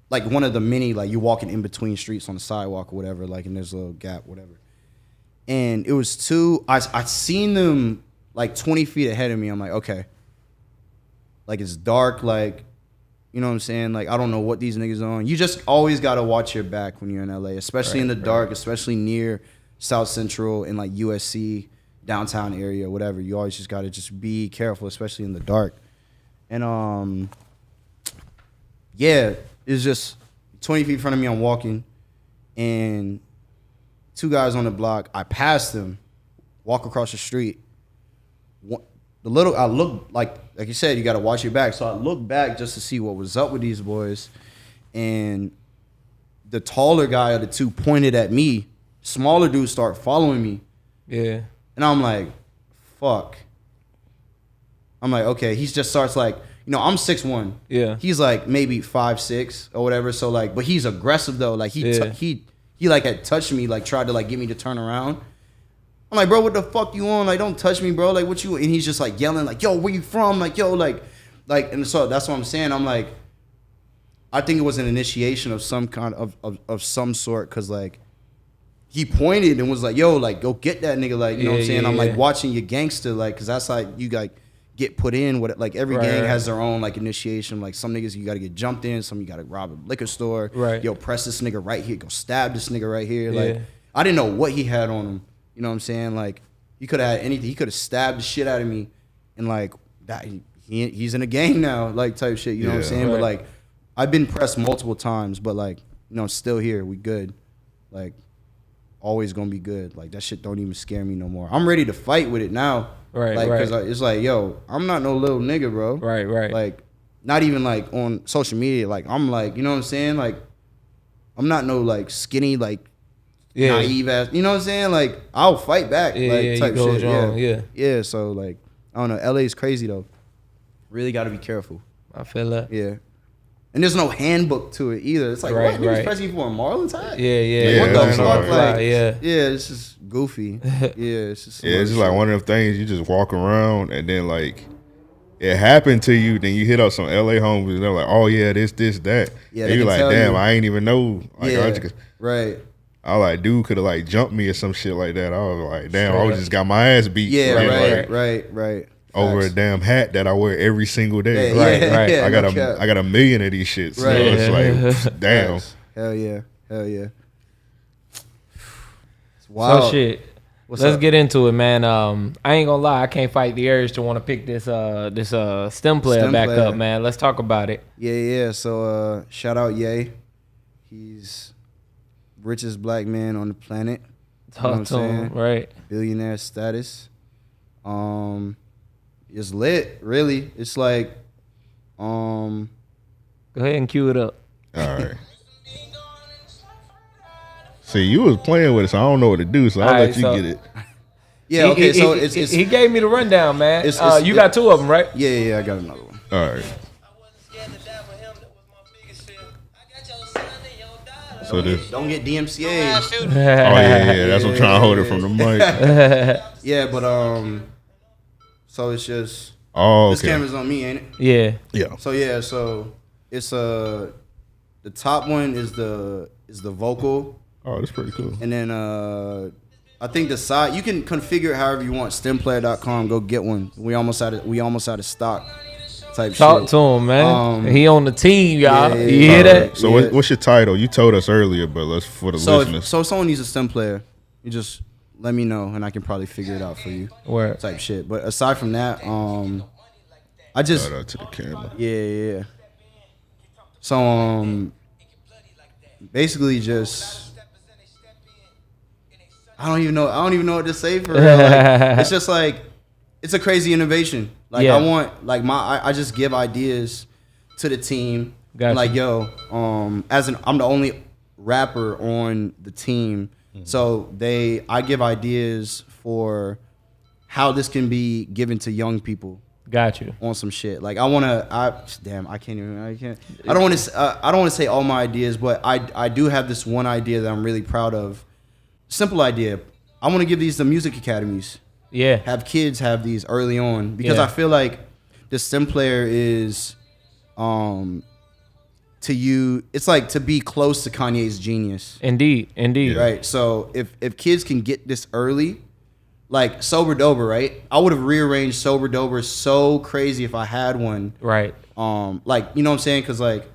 S2: one of the many, like, you walking in between streets on the sidewalk or whatever, like, and there's a little gap, whatever. And it was I seen them like 20 feet ahead of me. I'm like, okay. Like, it's dark, like, you know what I'm saying? Like, I don't know what these niggas on. You just always got to watch your back when you're in LA, especially in the dark, especially near South Central and like USC, downtown area, whatever. You always just got to just be careful, especially in the dark. And yeah, it's just 20 feet in front of me. I'm walking, and two guys on the block. I passed them, walk across the street. I look like you said, you got to watch your back. So I looked back just to see what was up with these boys, and the taller guy of the two pointed at me. Smaller dudes start following me.
S1: Yeah.
S2: And I'm like, fuck. I'm like, okay. He just starts like, you know, I'm 6'1".
S1: Yeah.
S2: He's like maybe 5'6" or whatever. So like, but he's aggressive though. Like he like had touched me, like tried to like get me to turn around. I'm like, bro, what the fuck you on? Like, don't touch me, bro. Like, what you? And he's just like yelling, like, yo, where you from? Like, yo, like, and so that's what I'm saying. I'm like, I think it was an initiation of some kind of some sort, because like, he pointed and was like, yo, like, go get that nigga. Like, you know what I'm saying? I'm like watching your gangster, like, because that's like you like get put in with it. Like every gang has their own like initiation. Like some niggas you got to get jumped in, some you got to rob a liquor store.
S1: Right.
S2: Yo, press this nigga right here. Go stab this nigga right here. Like I didn't know what he had on him. You know what I'm saying? Like, he could have had anything. He could have stabbed the shit out of me, and like that. He's in a gang now, like type shit. You know what I'm saying? Right. But like, I've been pressed multiple times, but like, you know, still here. We good. Like, always gonna be good. Like that shit don't even scare me no more. I'm ready to fight with it now.
S1: Right.
S2: Like, cause it's like, yo, I'm not no little nigga, bro.
S1: Right.
S2: Like, not even like on social media. Like, I'm like, you know what I'm saying? Like, I'm not no like skinny like. Naive ass, you know what I'm saying? Like, I'll fight back, like type shit. Yeah. So like, I don't know. LA is crazy though. Really got to be careful.
S1: I feel that.
S2: Yeah. And there's no handbook to it either. It's like, what? Niggas pressing you for a Marlins hat?
S1: Yeah.
S2: What the fuck? Like,
S1: yeah,
S2: it's just goofy. It's just
S3: it's just like one of them things you just walk around and then like it happened to you, then you hit up some LA homies and they're like, oh yeah, this, that.
S2: Yeah.
S3: And you're like, damn, I ain't even know. Like,
S2: right.
S3: I was like, dude could have like jumped me or some shit like that. I was like, damn, I just got my ass beat.
S2: Yeah, right.
S3: Over a damn hat that I wear every single day.
S1: Right.
S3: I got a million of these shits. So it's like, damn.
S2: Hell yeah. It's wild.
S1: So shit. Let's get into it, man. I ain't gonna lie, I can't fight the urge to want to pick this Stemplayer back up, man. Let's talk about it.
S2: Yeah. So shout out Ye. He's richest black man on the planet.
S1: Talk to him, right?
S2: Billionaire status. It's lit, really. It's like,
S1: go ahead and cue it up.
S3: All right. See, you was playing with it, so I don't know what to do, so I'll let you get it.
S2: Yeah, okay, so
S1: he gave me the rundown, man. You got two of them, right?
S2: Yeah, I got another one.
S3: All right. So this.
S2: Don't get DMCA.
S3: Oh yeah, that's what I'm trying to hold it from the mic.
S2: Yeah, but so it's just this camera's on me, ain't
S1: it?
S3: Yeah.
S2: So it's the top one is the vocal.
S3: Oh, that's pretty cool.
S2: And then I think the side you can configure it however you want. Stemplayer.com, go get one. We almost out of stock. type
S1: Talk
S2: shit.
S1: to him, man. He on the team, y'all.
S2: Yeah,
S1: You hear that?
S3: So what's your title? You told us earlier, but let's for the listeners.
S2: So if someone needs a stem player, you just let me know and I can probably figure it out for you.
S1: Word.
S2: Type shit. But aside from that, I just
S3: Shout out to the camera.
S2: Yeah. So basically just I don't even know what to say for real. Like, it's just like it's a crazy innovation. Like
S1: Yeah.
S2: I want like I just give ideas to the team.
S1: Gotcha.
S2: Like I'm the only rapper on the team. So I give ideas for how this can be given to young people.
S1: Got you.
S2: On some shit. Like I don't want to say all my ideas, but I do have this one idea that I'm really proud of. Simple idea. I want to give these to music academies.
S1: Yeah.
S2: Have kids have these early on because
S1: Yeah.
S2: I feel like the Stemplayer is to you, it's like to be close to Kanye's genius.
S1: Indeed.
S2: Right. So if kids can get this early, like Sober Dober, right? I would have rearranged Sober Dober so crazy if I had one.
S1: Right.
S2: Like you know what I'm saying? Cause like,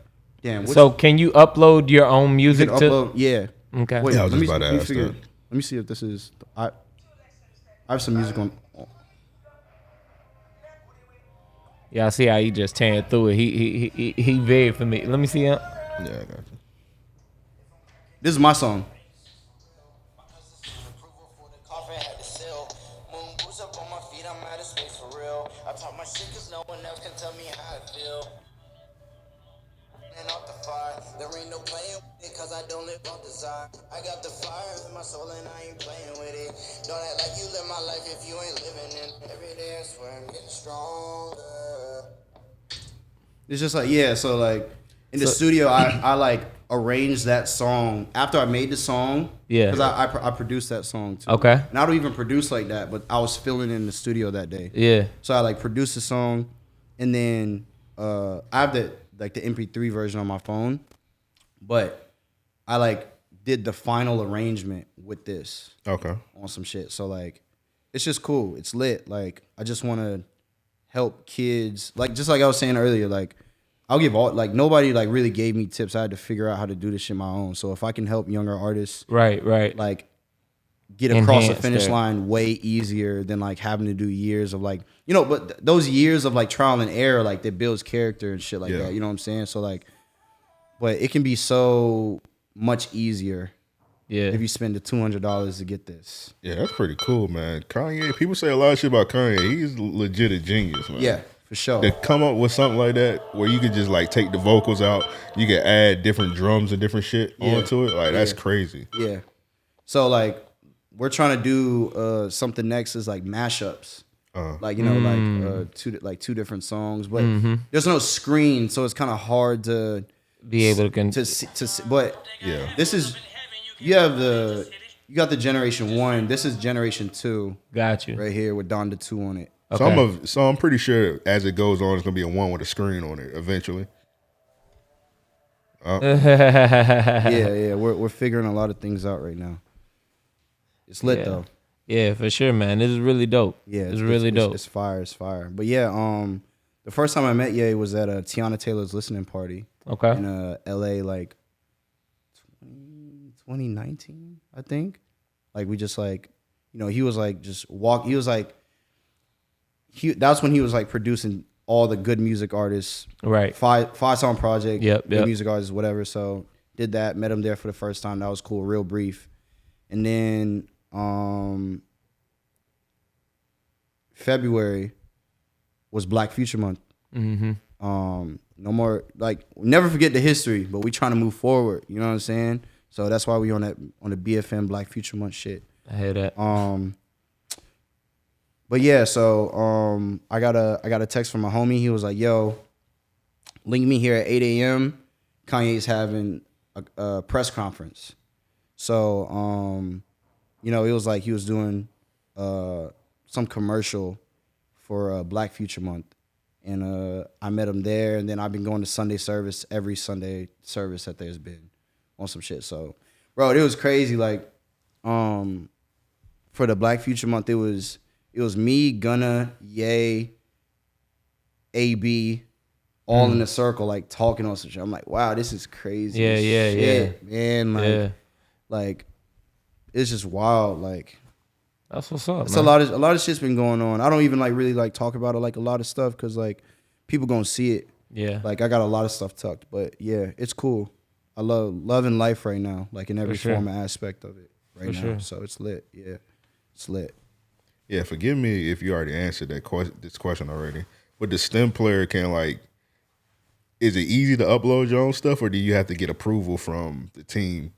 S2: damn.
S1: So can you upload your own music to?
S2: Upload? Yeah.
S1: Okay.
S3: Yeah, I was just about to ask that.
S2: Let me see if this is. I have some music on.
S1: Yeah, I see how he just tearing through it. He very familiar. Let me see him.
S3: Yeah, I got you.
S2: This is my song.
S4: There ain't no playing with it, cause I don't live on design. I got the fire in my soul and I ain't playing with it. Don't act like you live my life if you ain't living in it. Every day I swear I'm getting stronger.
S2: It's just like, yeah, so like in the studio, I like arranged that song after I made the song.
S1: Yeah.
S2: Because I produced that song too.
S1: Okay.
S2: And I don't even produce like that, but I was filming in the studio that day.
S1: Yeah.
S2: So I like produced the song and then I have the MP3 version on my phone. But I like did the final arrangement with this.
S3: Okay.
S2: On some shit. So like it's just cool. It's lit. Like I just want to help kids. Like just like I was saying earlier, like I'll give all like nobody like really gave me tips. I had to figure out how to do this shit my own. So if I can help younger artists
S1: Right.
S2: like get across the
S1: Enhance
S2: finish
S1: their-
S2: line way easier than like having to do years of like, you know, but those years of like trial and error, like that builds character and shit like
S3: Yeah.
S2: that. You know what I'm saying? So like, but it can be so much easier
S1: Yeah.
S2: if you spend the $200 to get this.
S3: Yeah, that's pretty cool, man. Kanye, people say a lot of shit about Kanye. He's legit a genius, man.
S2: Yeah, for sure.
S3: To come up with something like that where you could just like take the vocals out, you can add different drums and different shit onto it. Like that's crazy.
S2: Yeah. So like we're trying to do something next is like mashups. Like, you know, like two different songs, but there's no screen, so it's kind of hard to
S1: Be able to
S2: see, but
S3: Yeah.
S2: this is you got the generation 1. This is generation 2
S1: Got you.
S2: right here with Donda 2 on it.
S1: Okay.
S3: So I'm pretty sure as it goes on, it's gonna be a one with a screen on it eventually.
S2: Yeah, we're figuring a lot of things out right now. It's lit
S1: Yeah.
S2: though.
S1: Yeah, for sure, man. This is really dope.
S2: Yeah,
S1: it's really dope.
S2: It's fire. But yeah, the first time I met Ye was at a Tiana Taylor's listening party
S1: Okay.
S2: in LA, like 2019, I think. Like we just like, you know, he was like just walk. He was like, that's when he was like producing all the good music artists,
S1: Right.
S2: five song project,
S1: Yep,
S2: good
S1: yep.
S2: music artists, whatever. So did that, met him there for the first time. That was cool, real brief. And then February was Black Future Month.
S1: Mm-hmm.
S2: No more, like, never forget the history, but we trying to move forward. You know what I'm saying? So that's why we on the BFM Black Future Month shit.
S1: I hear that.
S2: But yeah, so I got a text from my homie. He was like, "Yo, link me here at 8 a.m. Kanye's having a press conference." So you know, it was like he was doing some commercial for Black Future Month, and I met him there. And then I've been going to Sunday service every Sunday service that there's been on some shit. So, bro, it was crazy. Like, for the Black Future Month, it was me, Gunna, Ye, AB, all in a circle, like talking on some shit. I'm like, wow, this is crazy.
S1: Yeah,
S2: man. Like, it's just wild. Like,
S1: that's what's up.
S2: it's
S1: man.
S2: a lot of shit's been going on. I don't even like really like talk about it, like a lot of stuff, because like people gonna see it.
S1: Yeah.
S2: Like, I got a lot of stuff tucked, but yeah, it's cool. I loving life right now, like in every form and aspect of it right now.
S1: Sure.
S2: So it's lit. Yeah, it's lit.
S3: Yeah, forgive me if you already answered this question already. But the Stemplayer can like, is it easy to upload your own stuff, or do you have to get approval from the team?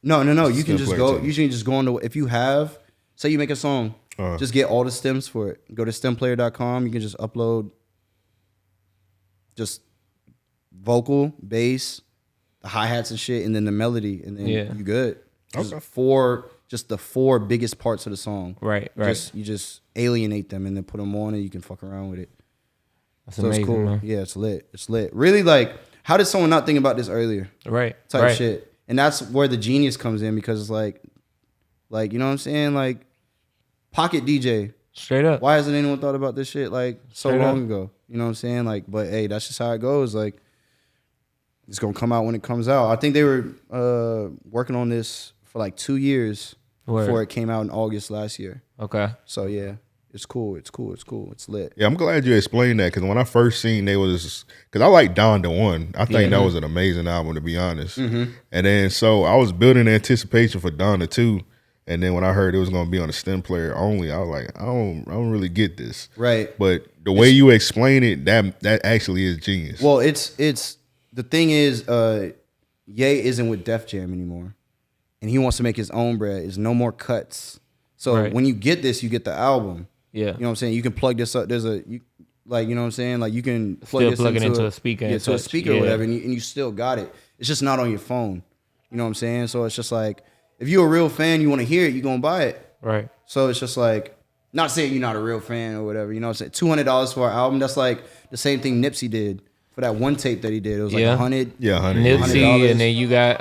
S2: No. You can just go.
S3: Team.
S2: You can just go into, if you have, say you make a song, just get all the stems for it. Go to stemplayer.com. You can just upload just vocal, bass, the hi-hats and shit, and then the melody, and then you good. Just the four biggest parts of the song.
S1: Right.
S2: You just alienate them and then put them on, and you can fuck around with it.
S1: That's amazing,
S2: it's cool.
S1: man.
S2: Yeah, it's lit. It's lit. Really, like, how did someone not think about this earlier?
S1: Right.
S2: Type shit. And that's where the genius comes in, because it's like, you know what I'm saying? Like, Pocket DJ.
S1: Straight up.
S2: Why hasn't anyone thought about this shit like so
S1: Straight
S2: long
S1: up.
S2: ago? You know what I'm saying? Like, but hey, that's just how it goes. Like, it's gonna come out when it comes out. I think they were working on this for like 2 years before it came out in August last year.
S1: Okay.
S2: So yeah, it's cool. It's lit.
S3: Yeah, I'm glad you explained that, because when I first seen because I like Don the One. I think that was an amazing album, to be honest. And then so I was building anticipation for Don the Two. And then when I heard it was gonna be on the Stemplayer only, I was like, I don't really get this.
S2: Right.
S3: But the way you explain it, that actually is genius.
S2: Well, it's the thing is, Ye isn't with Def Jam anymore, and he wants to make his own bread. There's no more cuts. So when you get this, you get the album.
S1: Yeah.
S2: You know what I'm saying? You can plug this up. There's you know what I'm saying? Like, you can plug
S1: Still
S2: this
S1: into a speaker.
S2: Yeah, to a speaker or whatever, and you still got it. It's just not on your phone. You know what I'm saying? So it's just like, if you're a real fan, you want to hear it, you're going to buy it.
S1: Right.
S2: So it's just like, not saying you're not a real fan or whatever, you know what I'm saying? $200 for our album, that's like the same thing Nipsey did for that one tape that he did. It was like 100.
S3: Yeah, 100.
S1: Nipsey, and then you got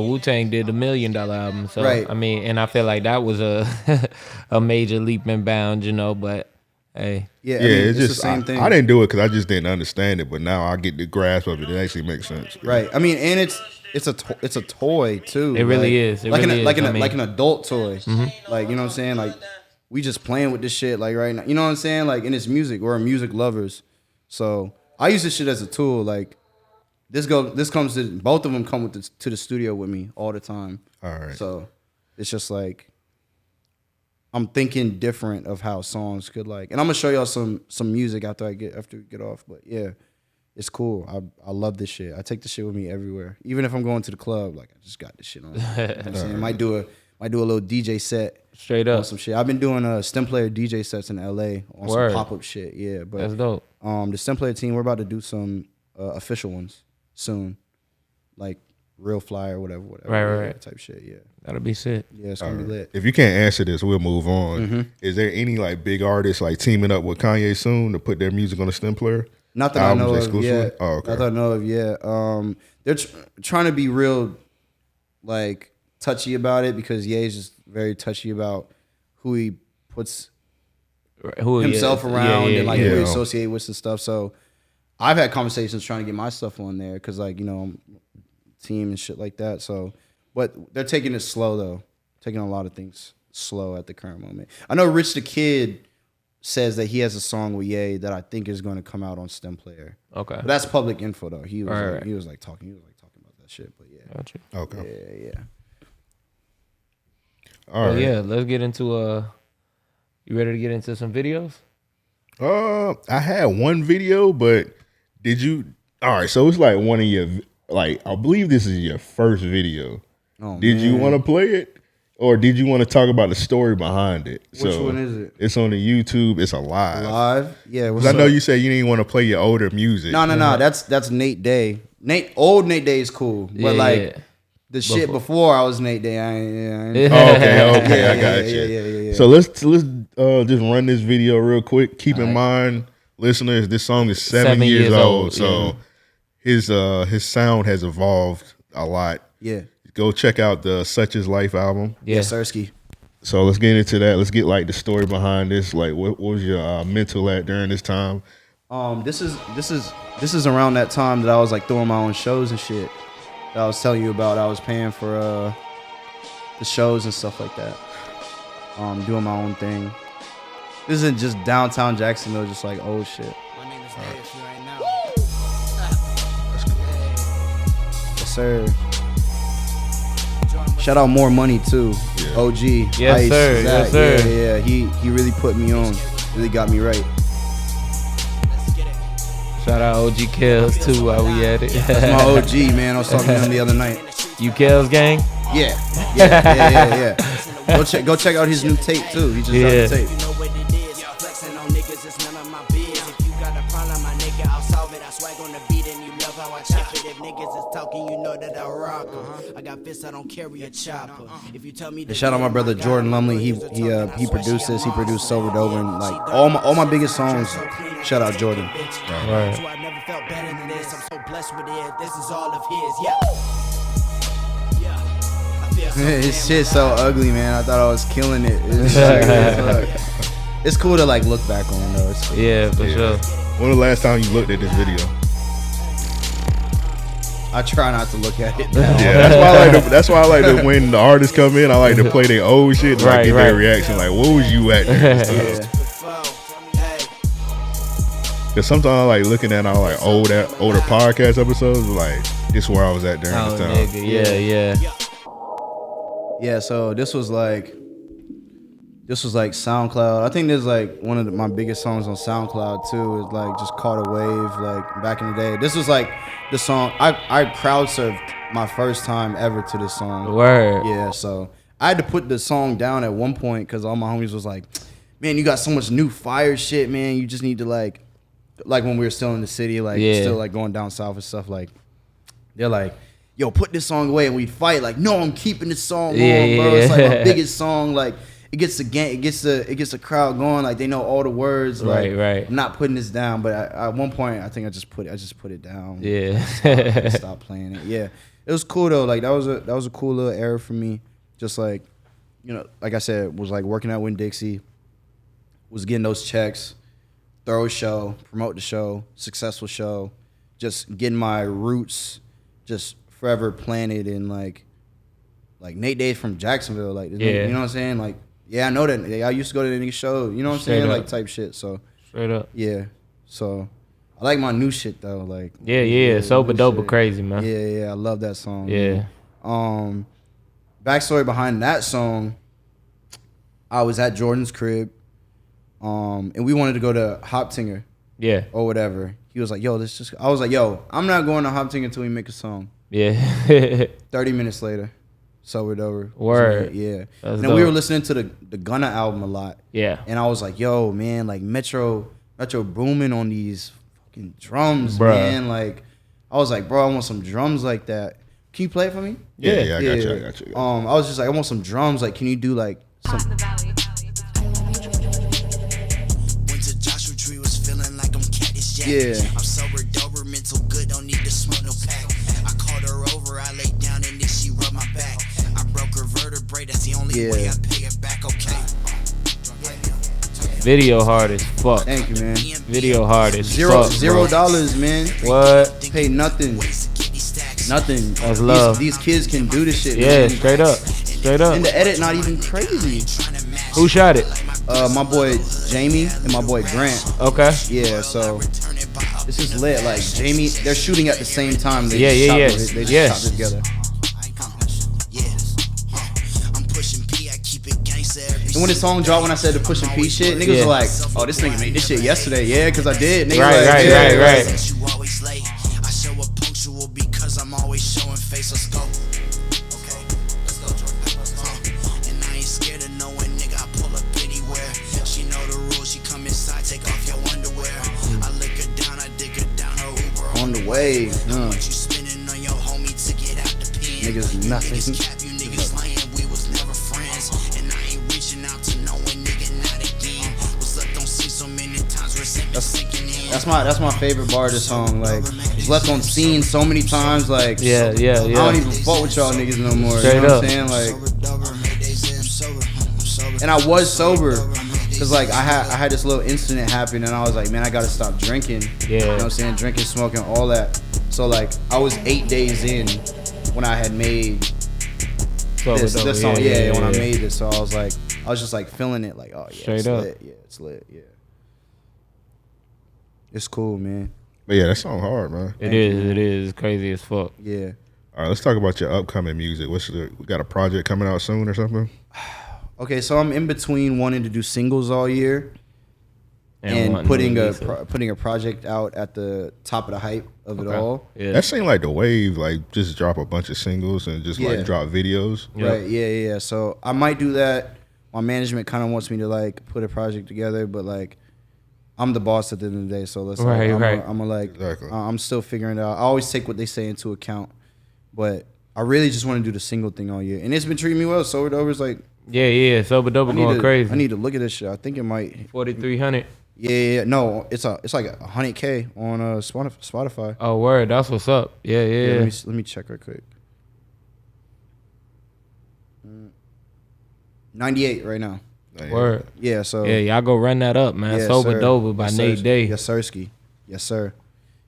S1: Wu-Tang did $1 million album. So
S2: Right.
S1: I mean, and I feel like that was a a major leap and bound, you know, but hey.
S2: Yeah,
S3: Yeah, it's
S2: the
S3: just
S2: same thing.
S3: I didn't do it because I just didn't understand it, but now I get the grasp of it. It actually makes sense.
S2: Right. I mean, and it's a toy too.
S1: It really is. It really is.
S2: Like an adult toy. Like, you know what I'm saying? Like, we just playing with this shit like right now. You know what I'm saying? Like, and it's music. We're music lovers. So I use this shit as a tool. Like, this comes to, both of them come to the studio with me all the time.
S3: All right.
S2: So it's just like, I'm thinking different of how songs could like, and I'm gonna show y'all some music after we get off. But yeah, it's cool. I love this shit. I take this shit with me everywhere. Even if I'm going to the club, like, I just got this shit on. You know what I'm saying? Might do a little DJ set.
S1: Straight up.
S2: On some shit. I've been doing Stemplayer DJ sets in LA on some pop-up shit. Yeah, but
S1: that's dope.
S2: The Stemplayer team, we're about to do some official ones soon, like real flyer, whatever.
S1: Right.
S2: Type shit. Yeah,
S1: That'll be sick.
S2: yeah, it's gonna be lit.
S3: If you can't answer this, we'll move on. Is there any like big artists like teaming up with Kanye soon to put their music on the Stemplayer?
S2: Not that I know of
S3: exclusively?
S2: yet.
S3: Oh, okay.
S2: Not that I know of yet. They're trying to be real, like, touchy about it, because Ye's just very touchy about who he puts
S1: Who he
S2: himself
S1: is.
S2: around and like who he
S3: Yeah.
S2: associate with and stuff. So I've had conversations trying to get my stuff on there, because, like, you know, team and shit like that. So, but they're taking it slow though, taking a lot of things slow at the current moment. I know Rich the Kid says that he has a song with Ye that I think is going to come out on Stemplayer.
S1: Okay.
S2: But that's public info though. He was
S1: Right.
S2: he was talking about that shit. But yeah,
S1: Gotcha.
S3: Okay.
S2: yeah.
S3: All right.
S1: Yeah, let's get into you ready to get into some videos?
S3: I had one video, but did you? All right, so it's like one of your, like, I believe this is your first video.
S2: Oh,
S3: Did you want to play it, or did you want to talk about the story behind it?
S2: Which one is it?
S3: It's on the YouTube. It's a live.
S2: Live? Yeah. What's
S3: 'Cause I know
S2: up?
S3: you said you didn't want to play your older music.
S2: No. That's Nate Day. Old Nate Day is cool, but like the shit before I was Nate Day, I ain't.
S3: Okay, I got you.
S2: Yeah.
S3: So let's just run this video real quick. Keep in mind, listeners, this song is 7 years old, so his sound has evolved a lot.
S2: Yeah.
S3: Go check out the Such Is Life album.
S1: Yeah.
S2: Sirski.
S3: So let's get into that. Let's get like the story behind this. Like, what was your mental at during this time?
S2: This is around that time that I was like throwing my own shows and shit. That I was telling you about. I was paying for the shows and stuff like that. Doing my own thing. This isn't just downtown Jacksonville, just like old shit.
S4: My name is Dave, if you ain't know.
S2: Yes, sir. Shout out More Money too.
S3: Yeah.
S2: OG.
S1: Yes,
S2: Ice,
S1: sir.
S2: Zach.
S1: Yes, sir.
S2: Yeah. He really put me on. Really got me right.
S1: Shout out OG Kells too while we at it.
S2: That's my OG, man. I was talking to him the other night.
S1: You Kells gang?
S2: Yeah. Go check out his new tape too. He just dropped the tape.
S4: You know what it is. Flexing on niggas, it's none of my biz. If you got a problem, my nigga, I'll solve it. I swag on the beat and you love how I chop it. If niggas is talking, you know that I rock 'em. I got fists, I don't carry a chopper. If you tell me
S2: And shout out my brother Jordan Lumley. He produced this. He produced Sober Dober and like all my biggest songs. Shout out Jordan.
S1: Right.
S4: So I never felt better than this. I'm so blessed with it. This is all of his. Yeah.
S2: His shit's so ugly, man. I thought I was killing it. It's cool to like look back on though. It's cool.
S1: Yeah, for sure.
S3: When was the last time you looked at this video?
S2: I try not to look at it.
S3: Yeah, that's why I like to when the artists come in, I like to play their old shit to like, get their reaction. Like, what was you at?
S2: Yeah.
S3: Because sometimes I like looking at our like older podcast episodes, like this is where I was at during
S1: Oh,
S3: this time.
S1: nigga, yeah.
S2: Yeah, so this was like SoundCloud. I think this is like one of my biggest songs on SoundCloud too. Is like just Caught a Wave, like back in the day. This was like the song I crowd surfed my first time ever to this song.
S1: Word.
S2: Yeah, so I had to put the song down at one point because all my homies was like, "Man, you got so much new fire shit, man. You just need to like when we were still in the city, like still like going down south and stuff. Like they're like, yo, put this song away, and we'd fight. Like, no, I'm keeping this song on, bro. It's like my biggest song. Like, it gets the crowd going. Like, they know all the words. Like,
S1: Right.
S2: I'm not putting this down. But at one point, I think I just put it down.
S1: Yeah.
S2: Stop playing it. Yeah, it was cool though. Like that was a cool little era for me. Just like, you know, like I said, was like working at Winn-Dixie, was getting those checks, throw a show, promote the show, successful show, just getting my roots just forever planted in like Nate Day's from Jacksonville, like you know what I'm saying? Like, yeah, I know that. I used to go to the nigga show, you know what I'm saying? Like type shit. So
S1: Straight up.
S2: yeah. So I like my new shit though. Like
S1: Yeah. Sober
S2: new
S1: Dober
S2: shit.
S1: crazy, man.
S2: Yeah, I love that song.
S1: Yeah.
S2: Man. Backstory behind that song, I was at Jordan's crib, and we wanted to go to Hoptinger
S1: Yeah.
S2: or whatever. He was like, yo, I was like, yo, I'm not going to Hoptinger until we make a song.
S1: Yeah.
S2: 30 minutes later, Sobered Over.
S1: Word.
S2: Yeah.
S1: That's
S2: And then we
S1: dope.
S2: were listening to the Gunna album a lot.
S1: Yeah.
S2: And I was like, yo, man, like Metro booming on these fucking drums,
S1: Bruh.
S2: man. Like, I was like, bro, I want some drums like that. Can you play it for me?
S3: Yeah, I got you.
S2: I was just like, I want some drums. Like, can you do like some?
S4: Went to Joshua Tree, was feeling like I'm Cactus Jack.
S2: Yeah.
S4: I'm sober, Dober, mental good, don't need to smoke no pack. I called her over, I laid down and then she rubbed my back. I broke her vertebrae, that's the only way I pay it back, okay?
S1: Video hard as fuck.
S2: Thank you, man.
S1: Video hard as fuck.
S2: $0, man.
S1: What?
S2: Pay nothing. Nothing.
S1: That's love.
S2: These kids can do this shit.
S1: Yeah,
S2: man.
S1: straight up. Straight up.
S2: And the edit not even crazy.
S1: Who shot it?
S2: My boy Jamie and my boy Grant.
S1: Okay.
S2: Yeah, so this is lit. Like Jamie, they're shooting at the same time. They
S1: Yeah.
S2: just shot it together. And when the song dropped, when I said the Push and P shit, niggas were like, "Oh, this nigga made this shit yesterday." Yeah, because I did. Niggas
S1: Right.
S4: You always late. I show up punctual because I'm always showing face. Let's go. Okay, let's go, Jordan. And I ain't scared of no one, nigga. I pull up anywhere. She know the rules. She come inside, take off your underwear. I lick her down, I dig her down. Her Uber
S2: On the way.
S4: What you spending on your homie to get out the pen?
S2: Niggas nothing.
S4: Niggas cap, you niggas lying. We was never friends. And I ain't reaching out to no one, nigga, not again. Was left on scene so many times, resentment sinking in.
S2: That's my favorite bar of this song. Like, it's left on scene so many times. Like,
S1: Yeah.
S2: I don't even fuck with y'all niggas no more.
S1: Straight
S2: you know
S1: up.
S2: what I'm saying? Like, and I was sober. Cause like I had this little incident happen, and I was like, man, I gotta stop drinking.
S1: Yeah.
S2: You know what I'm saying? Drinking, smoking, all that. So like I was 8 days in when I had made this song. Yeah, when I made this. So I was just like feeling it, like, oh yeah,
S1: Straight
S2: it's
S1: up.
S2: lit. Yeah, it's lit. Yeah. It's cool, man.
S3: But yeah, that song hard, man.
S1: It is crazy as fuck.
S2: Yeah.
S3: All right, let's talk about your upcoming music. We got a project coming out soon or something?
S2: Okay, so I'm in between wanting to do singles all year and putting a project out at the top of the hype of it all.
S1: Yeah.
S3: That seemed like the wave, like just drop a bunch of singles and just like drop videos.
S1: Yep.
S2: Right, yeah. So I might do that. My management kind of wants me to like put a project together, but like I'm the boss at the end of the day, so let's I'm still figuring it out. I always take what they say into account, but I really just want to do the single thing all year, and it's been treating me well. Sober Dober's like,
S1: Sober Dober going crazy.
S2: I need to look at this shit. I think it might
S1: 4,300.
S2: Yeah. No, it's like 100K on Spotify.
S1: Oh word, that's what's up. Yeah.
S2: Let me check real quick. 98 right now.
S1: Word.
S2: Yeah, so
S1: y'all go run that up, man. Sober Dober by Nate Day.
S2: Yes, sirski. Yes, sir.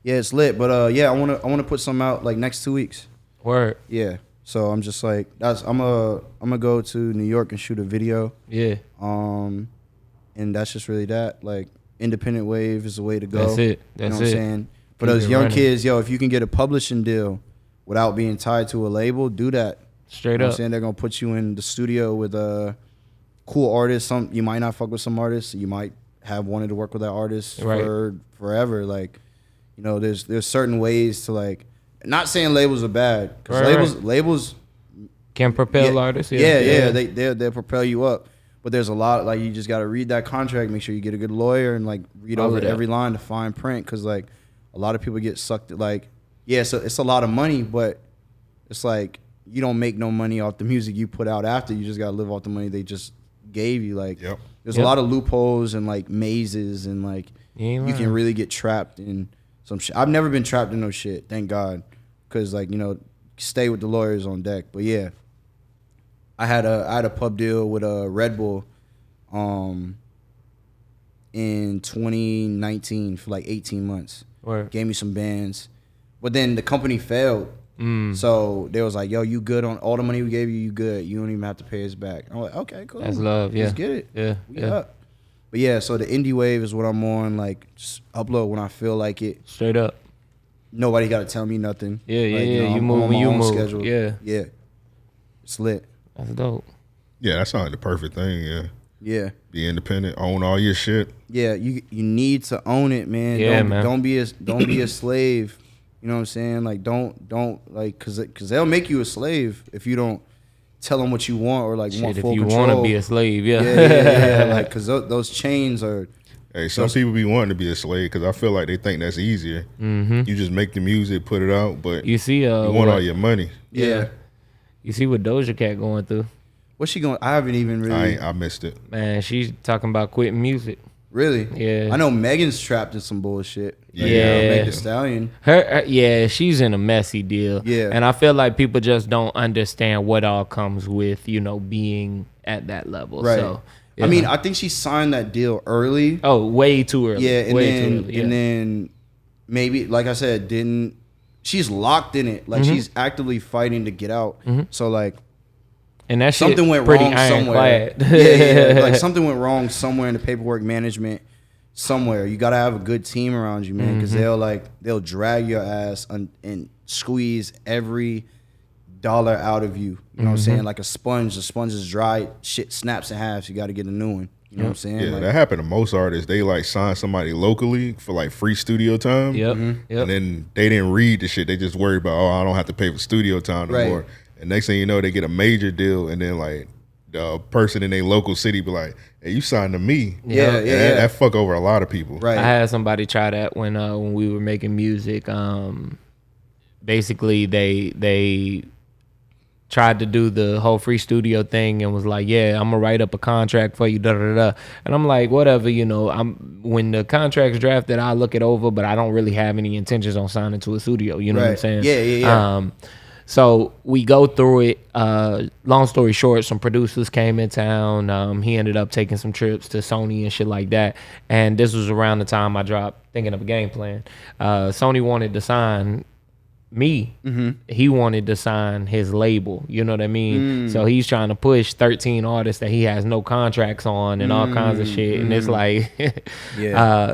S2: Yeah, it's lit. But I wanna put something out like next 2 weeks.
S1: Word.
S2: Yeah. So I'm just like I'm gonna go to New York and shoot a video.
S1: Yeah.
S2: And that's just really that. Like independent wave is the way to go.
S1: That's it.
S2: You know what I'm saying? For those young kids, if you can get a publishing deal without being tied to a label, do that.
S1: Straight
S2: you know
S1: up.
S2: What I'm saying? They're gonna put you in the studio with cool artists. Some you might not fuck with some artists. You might have wanted to work with that artist for forever. Like, there's certain ways to like. Not saying labels are bad, because labels
S1: can propel artists.
S2: They'll propel you up. But there's a lot, like, you just got to read that contract, make sure you get a good lawyer, and like read over every line to fine print, because like a lot of people get sucked at, like, so it's a lot of money, but it's like you don't make no money off the music you put out after. You just got to live off the money they just gave you. Like, there's a lot of loopholes and like mazes, and like you can really get trapped in some shit. I've never been trapped in no shit, thank God, because like, stay with the lawyers on deck. But yeah, I had a pub deal with a Red Bull in 2019 for like 18 months. Gave me some bands, but then the company failed. So they was like, yo, you good on all the money we gave you? You good? You don't even have to pay us back. I'm like, okay, cool.
S1: That's love. Yeah,
S2: let's get it.
S1: Yeah.
S2: Up. But yeah, so the indie wave is what I'm on. Like, just upload when I feel like it.
S1: Straight up.
S2: Nobody got to tell me nothing.
S1: Yeah.
S2: You move when you move. Schedule. Yeah. It's lit.
S1: That's dope.
S3: Yeah, that sounds like the perfect thing.
S2: Yeah.
S3: Be independent, own all your shit.
S2: Yeah, you need to own it, man.
S1: Yeah, man.
S2: Don't be a slave. You know what I'm saying? Like, don't like, cause they'll make you a slave if you don't tell them what you want, or like want full control.
S1: If you want to be a slave,
S2: yeah. Like, cause those chains are.
S3: Hey, some people be wanting to be a slave because I feel like they think that's easier. Mm-hmm. You just make the music, put it out, but
S1: you see,
S3: you want all your money.
S2: Yeah.
S1: You see what Doja Cat going through?
S2: What's she going? I haven't even really.
S3: I missed it.
S1: Man, she's talking about quitting music.
S2: Really?
S1: Yeah.
S2: I know Megan's trapped in some bullshit.
S1: Yeah.
S2: Meg Thee Stallion.
S1: She's in a messy deal.
S2: Yeah.
S1: And I feel like people just don't understand what all comes with, being at that level.
S2: Right.
S1: So,
S2: I mean, I think she signed that deal early.
S1: Oh, way too early.
S2: Yeah,
S1: and
S2: and then maybe, like I said, she's locked in it. Like, she's actively fighting to get out. So like,
S1: and that
S2: something went
S1: pretty
S2: wrong somewhere. Yeah. Like, something went wrong somewhere in the paperwork management. Somewhere you gotta have a good team around you, man, because they'll drag your ass and squeeze every dollar out of you. You know what I'm saying? Like a sponge. The sponge is dry, shit snaps in half. So you got to get a new one. You know what I'm saying?
S3: Yeah,
S2: like,
S3: that happened to most artists. They like sign somebody locally for like free studio time.
S1: Yep.
S3: And then they didn't read the shit. They just worried about, I don't have to pay for studio time no more. And next thing you know, they get a major deal, and then like the person in their local city be like, "Hey, you signed to me."
S2: Yeah.
S3: That fuck over a lot of people.
S2: Right.
S1: I had somebody try that when we were making music. Basically, they tried to do the whole free studio thing and was like, "Yeah, I'm gonna write up a contract for you." And I'm like, "Whatever, when the contract's drafted, I'll look it over, but I don't really have any intentions on signing to a studio." You know what I'm saying?
S2: Yeah.
S1: So we go through it. Long story short, some producers came in town. He ended up taking some trips to Sony and shit like that. And this was around the time I dropped Thinking of a Game Plan. Sony wanted to sign me. He wanted to sign his label. You know what I mean? So he's trying to push 13 artists that he has no contracts on and all kinds of shit. And it's like,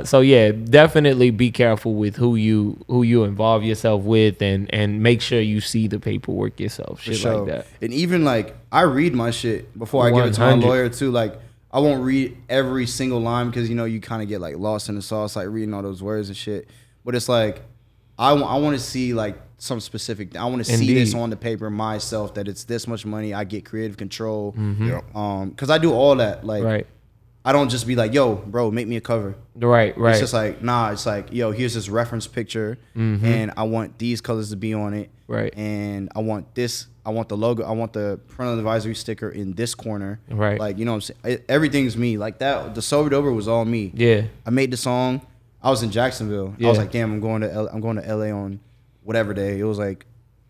S1: so yeah, definitely be careful with who you involve yourself with, and make sure you see the paperwork yourself. Shit like that.
S2: And even like I read my shit before I give it to my lawyer too. Like I won't read every single line because you kind of get like lost in the sauce, like reading all those words and shit. But it's like I want to see like some specific. I want to see this on the paper myself, that it's this much money. I get creative control. Because I do all that. Like, I don't just be like, yo, bro, make me a cover.
S1: Right.
S2: It's just like, nah. It's like, yo, here's this reference picture, and I want these colors to be on it.
S1: Right.
S2: And I want this. I want the logo. I want the parental advisory sticker in this corner.
S1: Right.
S2: Like, you know what I'm saying? Everything's me. Like that. The Sober Dober was all me.
S1: Yeah.
S2: I made the song. I was in Jacksonville. I was like, damn, I'm going to LA on whatever day. It was like,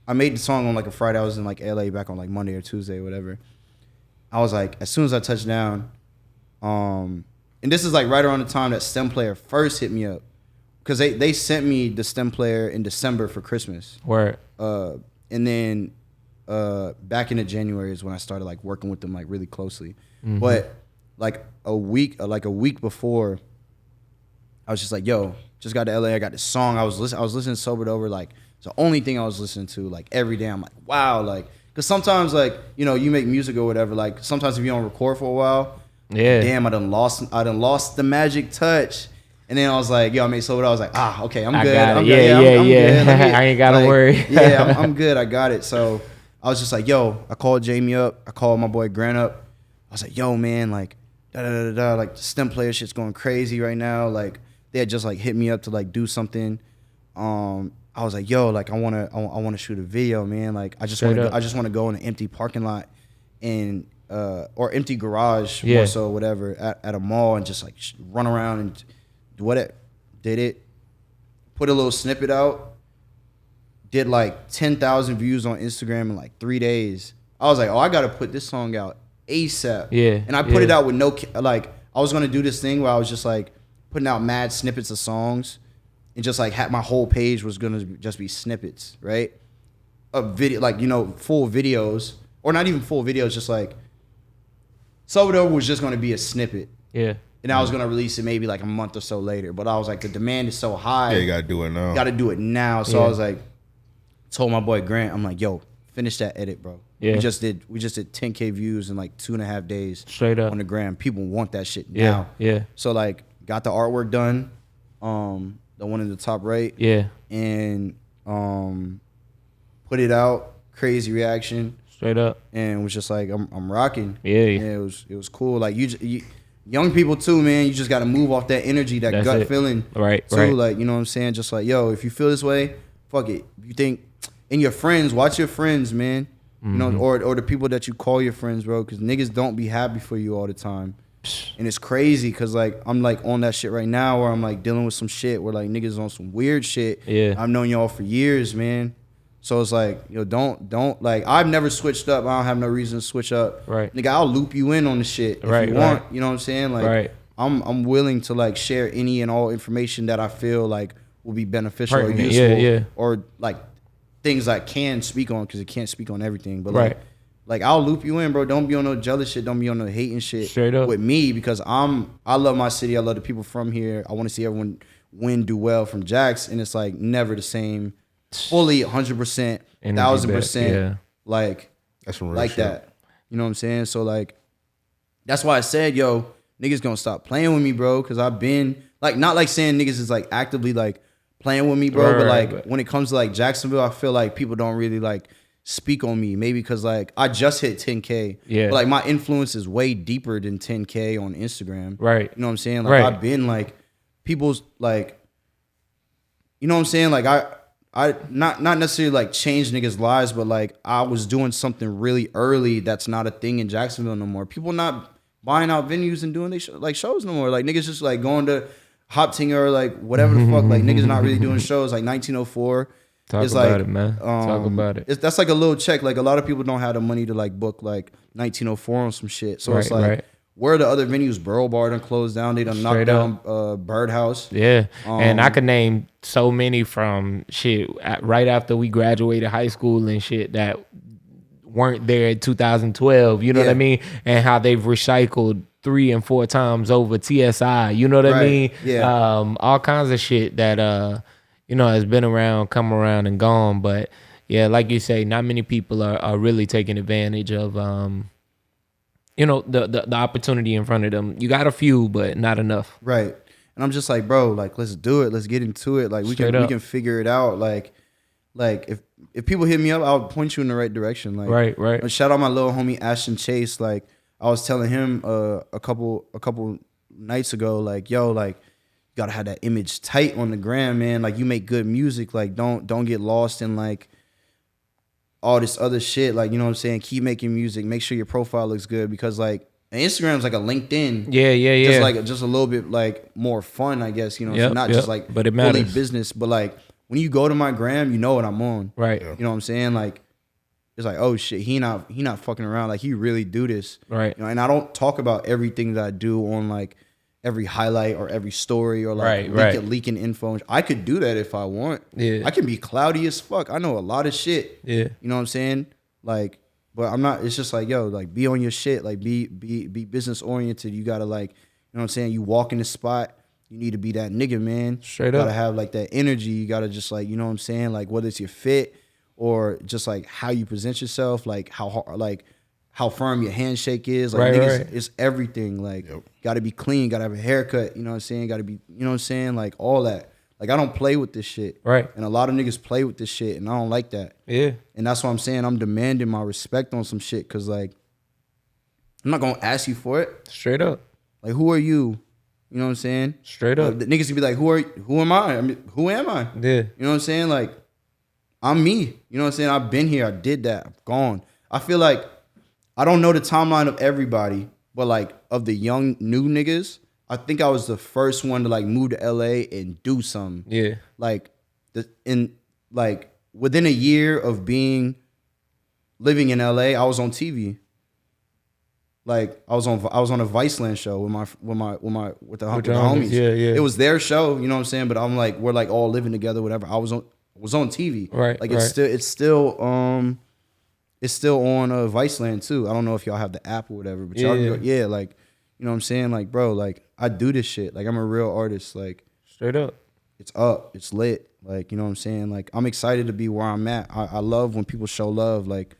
S2: I made the song on like a Friday. I was in like LA back on like Monday or Tuesday, whatever. I was like, as soon as I touched down, and this is like right around the time that Stemplayer first hit me up, because they sent me the Stemplayer in December for Christmas.
S1: Word.
S2: And then back into January is when I started like working with them like really closely. But like a week before, I was just like, yo, just got to LA. I got this song. I was listening to Sobered Over. Like, it's the only thing I was listening to like every day. I'm like, wow. Like, because sometimes like, you make music or whatever. Like sometimes if you don't record for a while, damn, I done lost the magic touch. And then I was like, yo, I made Sobered. I was like, okay, I'm good. I'm good.
S1: I ain't gotta worry.
S2: I'm good. I got it. So I was just like, yo, I called Jamie up. I called my boy Grant up. I was like, yo, man, like, like the Stemplayer shit's going crazy right now. Like, they had just like hit me up to like do something. I was like, yo, like I wanna shoot a video, man. Like I just want to go in an empty parking lot and or empty garage more so, whatever, at a mall, and just like run around and do what did it. Put a little snippet out. Did like 10,000 views on Instagram in like 3 days. I was like, oh, I gotta put this song out ASAP. Yeah. And I put it out with no like. I was gonna do this thing where I was just like putting out mad snippets of songs, and just like my whole page was gonna just be snippets, right? Of video, like, full videos, or not even full videos, just like Sobered Over was just gonna be a snippet. Yeah. And I was gonna release it maybe like a month or so later. But I was like, the demand is so high.
S3: Yeah, you gotta do it now.
S2: Gotta do it now. So I was like, told my boy Grant, I'm like, yo, finish that edit, bro. Yeah. We just did 10K views in like 2.5 days. Straight up. On the gram. People want that shit now. Yeah. So like, got the artwork done, the one in the top right. Yeah. And put it out. Crazy reaction. Straight up. And was just like, I'm rocking. Yeah. And it was cool. Like you young people too, man. You just got to move off that energy, that gut feeling. Right. Too. Right. Like, you know what I'm saying? Just like, yo, if you feel this way, fuck it. If you think, and your friends, watch your friends, man. You know, or the people that you call your friends, bro. Because niggas don't be happy for you all the time. And it's crazy because like I'm like on that shit right now where I'm like dealing with some shit where like niggas on some weird shit. Yeah. I've known y'all for years, man. So it's like, don't like, I've never switched up. I don't have no reason to switch up. Right. Nigga, I'll loop you in on the shit if you want. You know what I'm saying? Like I'm willing to like share any and all information that I feel like will be beneficial or useful. Or like things I can speak on, because it can't speak on everything. But like I'll loop you in, bro. Don't be on no jealous shit. Don't be on no hating shit. Straight up. With me, because I love my city. I love the people from here. I want to see everyone win, do well from Jax, and it's like never the same. Fully 100%, 1,000%. Like that's some real like shit. That. You know what I'm saying? So like, that's why I said, yo, niggas gonna stop playing with me, bro. Because I've been like, not like saying niggas is like actively like playing with me, bro. But like when it comes to like Jacksonville, I feel like people don't really like speak on me, maybe because like I just hit 10K. Yeah. But like my influence is way deeper than 10K on Instagram. Right. You know what I'm saying? Like I've been like people's like, you know what I'm saying? Like I not necessarily like change niggas' lives, but like I was doing something really early that's not a thing in Jacksonville no more. People not buying out venues and doing they like shows no more. Like niggas just like going to Hop Tinger or like whatever the fuck. Like niggas not really doing shows. Like 1904
S1: Talk
S2: it's
S1: about
S2: like,
S1: it, man. Talk about it.
S2: That's like a little check. Like a lot of people don't have the money to like book like 1904 on some shit. So it's like, where are the other venues? Borough Bar done closed down. They done knocked down Birdhouse.
S1: Yeah, and I could name so many from shit right after we graduated high school and shit that weren't there in 2012. You know what I mean? And how they've recycled 3 and 4 times over TSI. You know what I mean?
S2: Yeah.
S1: All kinds of shit that you know has been around, come around, and gone. But yeah, like you say, not many people are really taking advantage of you know, the opportunity in front of them. You got a few, but not enough.
S2: Right. And I'm just like, bro, like let's do it. Let's get into it. Like we can figure it out. Like if people hit me up, I'll point you in the right direction. Like
S1: right.
S2: Shout out my little homie Ashton Chase. Like I was telling him a couple nights ago, like, yo, like you gotta have that image tight on the gram, man. Like you make good music. Like don't get lost in like all this other shit. Like, you know what I'm saying? Keep making music. Make sure your profile looks good because like Instagram's like a LinkedIn.
S1: Yeah.
S2: Just a little bit like more fun, I guess. You know,
S1: so
S2: not just like
S1: but it
S2: fully
S1: matters.
S2: business, but like when you go to my gram, you know what I'm on.
S1: Right.
S2: You know what I'm saying? Like it's like, oh shit, he not fucking around. Like he really do this.
S1: Right.
S2: You know, and I don't talk about everything that I do on like every highlight or every story or like leaking info. I could do that if I want.
S1: Yeah.
S2: I can be cloudy as fuck. I know a lot of shit.
S1: Yeah.
S2: You know what I'm saying? Like, but I'm not, it's just like, yo, like be on your shit. Like be business oriented. You gotta like, you know what I'm saying? You walk in the spot, you need to be that nigga, man.
S1: Straight
S2: you
S1: up.
S2: gotta have like that energy. You gotta just like, you know what I'm saying? Like whether it's your fit or just like how you present yourself, like how hard, like how firm your handshake is. Like niggas, it's everything. Like gotta be clean, gotta have a haircut, you know what I'm saying? Gotta be, you know what I'm saying? Like all that. Like I don't play with this shit.
S1: Right.
S2: And a lot of niggas play with this shit and I don't like that.
S1: Yeah.
S2: And that's what I'm saying. I'm demanding my respect on some shit because like I'm not gonna ask you for it.
S1: Straight up.
S2: Like who are you? You know what I'm saying?
S1: Straight up.
S2: The niggas can be like, who am I? I mean, who am I?
S1: Yeah.
S2: You know what I'm saying? Like I'm me. You know what I'm saying? I've been here. I did that. I've gone. I feel like I don't know the timeline of everybody, but like of the young new niggas, I think I was the first one to like move to LA and do something.
S1: Yeah.
S2: Like within a year of living in LA, I was on TV. Like I was on a Viceland show with the homies.
S1: Yeah.
S2: It was their show, you know what I'm saying? But I'm like, we're like all living together, whatever. I was on TV.
S1: Right.
S2: Like it's still on Viceland too. I don't know if y'all have the app or whatever, but y'all can go, like, you know what I'm saying? Like, bro, like I do this shit. Like I'm a real artist. Like
S1: straight up.
S2: It's lit. Like, you know what I'm saying? Like I'm excited to be where I'm at. I love when people show love, like,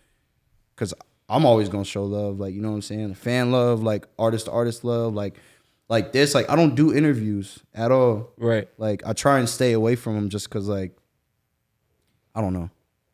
S2: cause I'm always gonna show love. Like, you know what I'm saying? Fan love, like artist to artist love, like this. Like I don't do interviews at all.
S1: Right.
S2: Like I try and stay away from them just cause like, I don't know.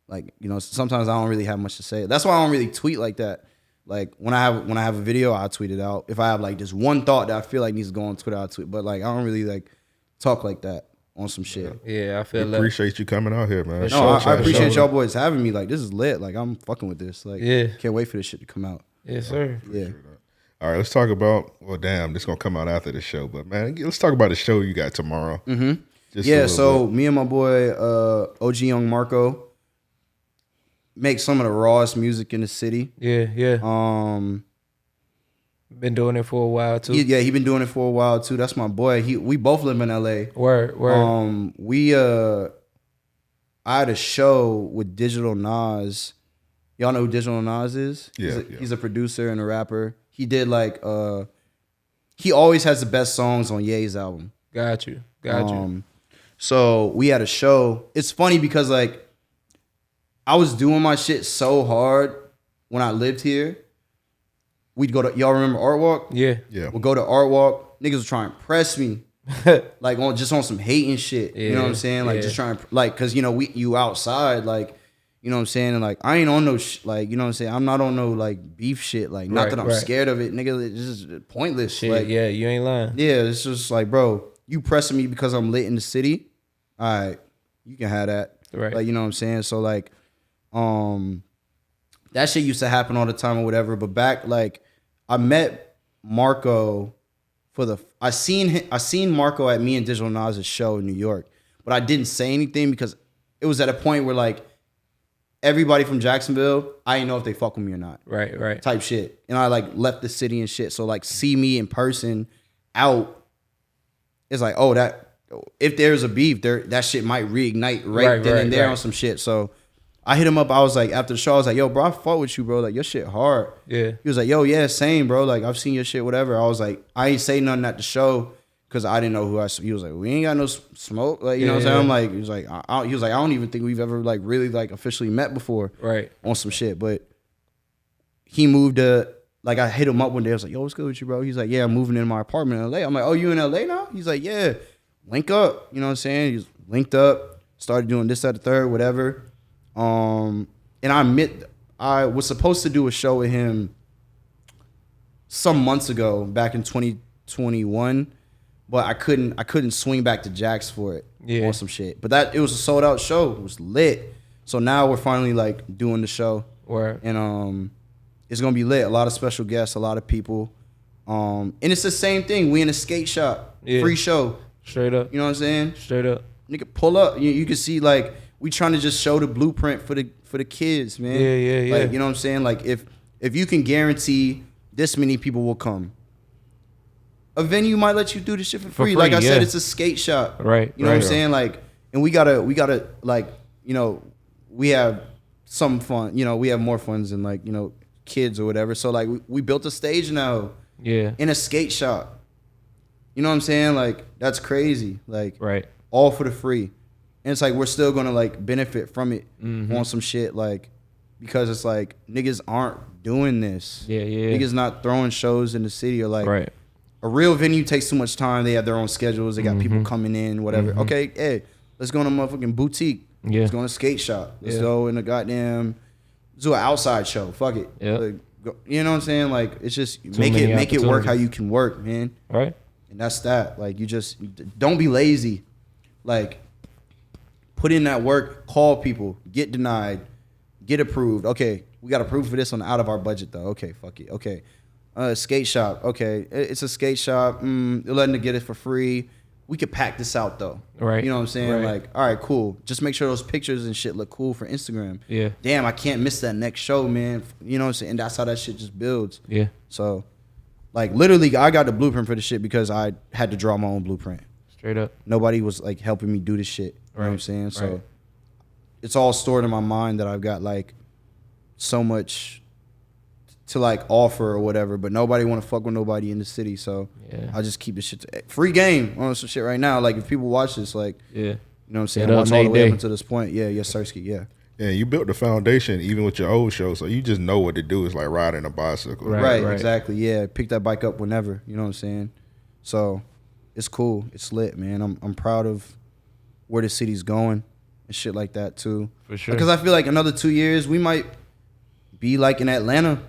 S2: Like, you know, sometimes I don't really have much to say. That's why I don't really tweet like that. Like when I have a video, I'll tweet it out. If I have like just one thought that I feel like needs to go on Twitter, I'll tweet. But like I don't really like talk like that on some shit.
S1: Yeah, I feel
S3: We
S1: that.
S3: appreciate you coming out here, man.
S2: No, I appreciate y'all boys having me. Like this is lit. Like I'm fucking with this. Like can't wait for this shit to come out.
S1: Yes, sir.
S2: Yeah.
S3: All right, let's talk about. Well, damn, this gonna come out after the show, but man, let's talk about the show you got tomorrow.
S2: Mm-hmm.
S3: Just
S2: yeah. So me and my boy OG Young Marco make some of the rawest music in the city.
S1: Yeah. Been doing it for a while too.
S2: He been doing it for a while too. That's my boy. We both live in LA.
S1: Word.
S2: I had a show with Digital Nas. Y'all know who Digital Nas is?
S3: Yeah.
S2: He's a producer and a rapper. He did like he always has the best songs on Ye's album.
S1: Got you.
S2: So we had a show. It's funny because like I was doing my shit so hard when I lived here. We'd go to, y'all remember Art Walk?
S3: Yeah.
S2: We'd go to Art Walk. Niggas would try and press me. Like on some hating shit. You know what I'm saying? Like just trying, like, cause you know, you outside, like, you know what I'm saying? And like, I ain't on no, like, you know what I'm saying? I'm not on no like beef shit. Like, not that I'm scared of it. Nigga, it's just pointless.
S1: Shit,
S2: like,
S1: yeah, you ain't lying.
S2: Yeah, it's just like, bro, you pressing me because I'm lit in the city. All right, you can have that.
S1: Right.
S2: Like, you know what I'm saying? So like, that shit used to happen all the time or whatever. But back, like, I met Marco I seen Marco at me and Digital Nas' show in New York, but I didn't say anything because it was at a point where like everybody from Jacksonville, I didn't know if they fuck with me or not.
S1: Right.
S2: Type shit. And I like left the city and shit. So like see me in person out, it's like, oh, that if there's a beef, that shit might reignite right then and there on some shit. So I hit him up. I was like, after the show, I was like, yo, bro, I fought with you, bro. Like, your shit hard.
S1: Yeah.
S2: He was like, yo, yeah, same, bro. Like, I've seen your shit, whatever. I was like, I ain't say nothing at the show because I didn't know who he was like, we ain't got no smoke. Like, you know what I'm saying? I'm like, he was like, I don't even think we've ever like really like officially met before.
S1: Right.
S2: On some shit. But he moved to, like, I hit him up one day. I was like, yo, what's good with you, bro? He's like, yeah, I'm moving in my apartment in LA. I'm like, oh, you in LA now? He's like, yeah. Link up. You know what I'm saying? He's linked up, started doing this, that, the third, whatever. And I was supposed to do a show with him some months ago, back in 2021, but I couldn't swing back to Jax for it on some shit. But it was a sold out show. It was lit. So now we're finally like doing the show.
S1: Word.
S2: And it's gonna be lit. A lot of special guests, a lot of people. And it's the same thing. We in a skate shop, free show.
S1: Straight up.
S2: You know what I'm saying?
S1: Straight up.
S2: Nigga, pull up. You can see like we trying to just show the blueprint for the kids, man.
S1: Yeah.
S2: Like, you know what I'm saying? Like if you can guarantee this many people will come, a venue might let you do this shit for free. Like I said, it's a skate shop.
S1: Right.
S2: You know what I'm saying? Like, and we gotta like, you know, we have some fun. You know, we have more funds than like, you know, kids or whatever. So like we built a stage now. Yeah. In a skate shop. You know what I'm saying? Like, that's crazy. Like, all for the free. And it's like, we're still going to, like, benefit from it on some shit. Like, because it's like, niggas aren't doing this. Yeah. Niggas not throwing shows in the city or, like, a real venue takes too much time. They have their own schedules. They got people coming in, whatever. Okay, hey, let's go to a motherfucking boutique. Yeah. Let's go to a skate shop. Let's go in a goddamn, do an outside show. Fuck it. Yeah. Like, you know what I'm saying? Like, it's just, make it work how you can work, man. Right. And that's that. Like, you just don't be lazy. Like, put in that work, call people, get denied, get approved. Okay, we got approved for this on out of our budget though. Okay, fuck it. Okay, skate shop. Okay, it's a skate shop. They're letting to get it for free. We could pack this out though. Right. You know what I'm saying? Right. Like, all right, cool. Just make sure those pictures and shit look cool for Instagram. Yeah. Damn, I can't miss that next show, man. You know what I'm saying? And that's how that shit just builds. Yeah. So. Like, literally, I got the blueprint for the shit because I had to draw my own blueprint. Straight up. Nobody was, like, helping me do this shit. You know what I'm saying? So, it's all stored in my mind that I've got, like, so much to, like, offer or whatever. But nobody want to fuck with nobody in the city. So, I just keep this shit. Free game on some shit right now. Like, if people watch this, like, you know what I'm saying? Watch all the way up until this point. Yeah, yes, Sirski, yeah.
S3: Yeah, you built the foundation even with your old show, so you just know what to do. It's like riding a bicycle.
S2: Right, exactly. Yeah, pick that bike up whenever. You know what I'm saying? So it's cool. It's lit, man. I'm proud of where the city's going and shit like that too. For sure. Because I feel like another 2 years we might be like in Atlanta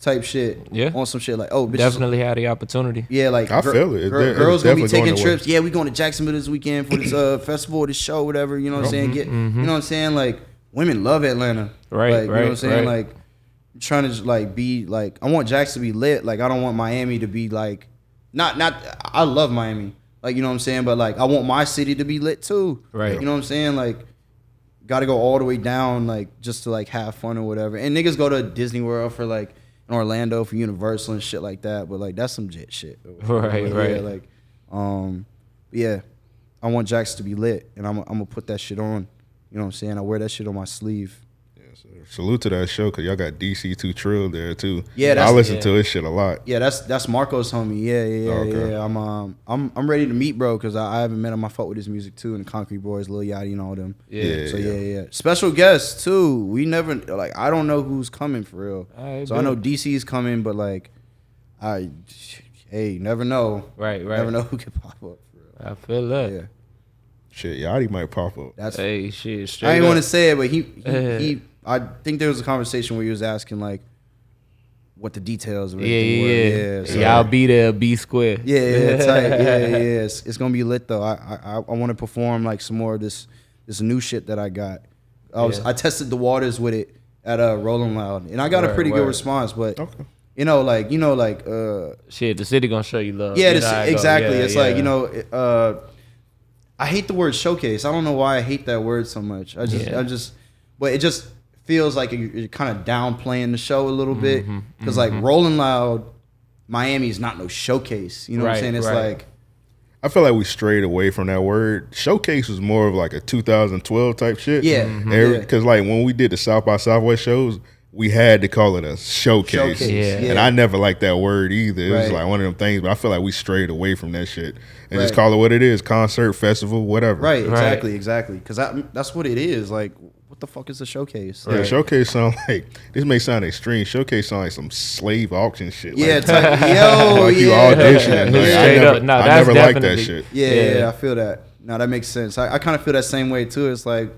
S2: type shit. Yeah. On some shit like, oh, bitches.
S1: Definitely had the opportunity.
S2: Yeah, like
S3: I feel it.
S2: Girls gonna be taking trips. Yeah, we going to Jacksonville this weekend for this festival, this show, whatever. You know what I'm saying? You know what I'm saying? Like. Women love Atlanta. Right, like, you know what I'm saying? Like, I'm trying to just, like, be, like, I want Jax to be lit. Like, I don't want Miami to be, like, not, I love Miami. Like, you know what I'm saying? But, like, I want my city to be lit, too. Right. You know what I'm saying? Like, got to go all the way down, like, just to, like, have fun or whatever. And niggas go to Disney World for, like, in Orlando for Universal and shit like that. But, like, that's some jet shit. Right. Yeah, like, yeah, I want Jax to be lit. And I'm going to put that shit on. You know what I'm saying? I wear that shit on my sleeve.
S3: Yeah, so salute to that show because y'all got DC2 Trill there too. Yeah, I listen to his shit a lot.
S2: Yeah, that's Marco's homie. Yeah. I'm ready to meet bro because I haven't met him. I fuck with his music too and the Concrete Boys, Lil Yachty and all them. Yeah. Special guests too. We never like I don't know who's coming for real. I know DC's coming, but like never know. Right. Never know who can pop up for real.
S1: I feel that.
S3: Yeah. Shit, Yachty might pop up.
S1: Shit.
S2: I didn't want to say it, but he I think there was a conversation where he was asking like what the details of everything were.
S1: So, y'all be there, be square.
S2: Yeah, tight. Yeah. It's gonna be lit though. I want to perform like some more of this new shit that I got. I tested the waters with it at Rolling Loud, and I got a pretty good response. But you know,
S1: shit, the city gonna show you love.
S2: Yeah, exactly. It's like I hate the word showcase. I don't know why I hate that word so much. But it just feels like you're kind of downplaying the show a little bit. Because like Rolling Loud, Miami's not no showcase. You know what I'm saying? It's like,
S3: I feel like we strayed away from that word. Showcase was more of like a 2012 type shit.
S2: Yeah.
S3: Because like when we did the South by Southwest shows, we had to call it a showcase. And I never liked that word either. It was like one of them things, but I feel like we strayed away from that shit and just call it what it is: concert, festival, whatever.
S2: Right, exactly. Because that's what it is. Like, what the fuck is a showcase?
S3: Yeah, showcase sound like, this may sound extreme. Showcase sound like some slave auction shit.
S2: Yeah,
S3: like,
S2: like
S3: you auditioning. Like, I never liked that shit.
S2: Yeah, I feel that. No, that makes sense. I kind of feel that same way too. It's like,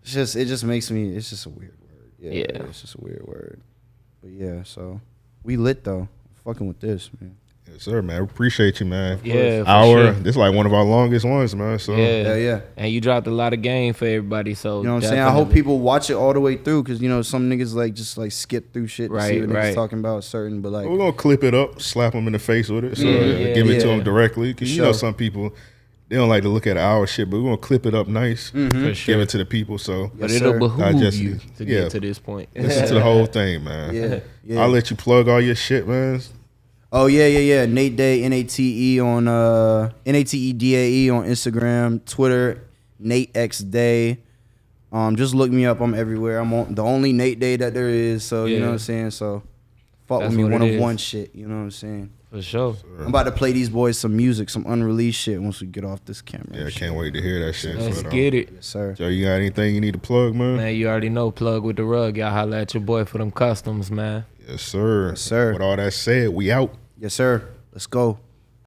S2: it just makes me. It's just a weird word. Yeah, it's just a weird word. But yeah, so we lit though. Fucking with this, man.
S3: Yes, sir, man. Appreciate you, man.
S1: Yeah,
S3: This is like one of our longest ones, man. So
S2: yeah.
S1: And you dropped a lot of game for everybody. So
S2: you know what I'm saying. I hope people watch it all the way through because you know some niggas like just like skip through shit to see what niggas talking about certain. But like
S3: we're gonna clip it up, slap them in the face with it, so give it to them directly. Because you know some people, they don't like to look at our shit, but we're gonna clip it up nice,
S1: for sure.
S3: give it to the people. So,
S1: but it'll behoove you to get to this point.
S3: Listen to the whole thing, man. Yeah. I'll let you plug all your shit, man.
S2: Oh yeah. Nate Day, NATE on NATEDAE on Instagram, Twitter, Nate X Day. Just look me up. I'm everywhere. I'm on the only Nate Day that there is. So you know what I'm saying. So fuck with me, one of one shit. You know what I'm saying.
S1: For sure.
S2: I'm about to play these boys some music, some unreleased shit once we get off this camera.
S3: Yeah, I can't wait to hear that shit.
S1: Let's get it.
S2: Yes, sir.
S3: Joe, you got anything you need to plug, man?
S1: Man, you already know, plug with the rug. Y'all holla at your boy for them customs, man.
S3: Yes, sir.
S2: Yes, sir.
S3: With all that said, we out.
S2: Yes, sir. Let's go.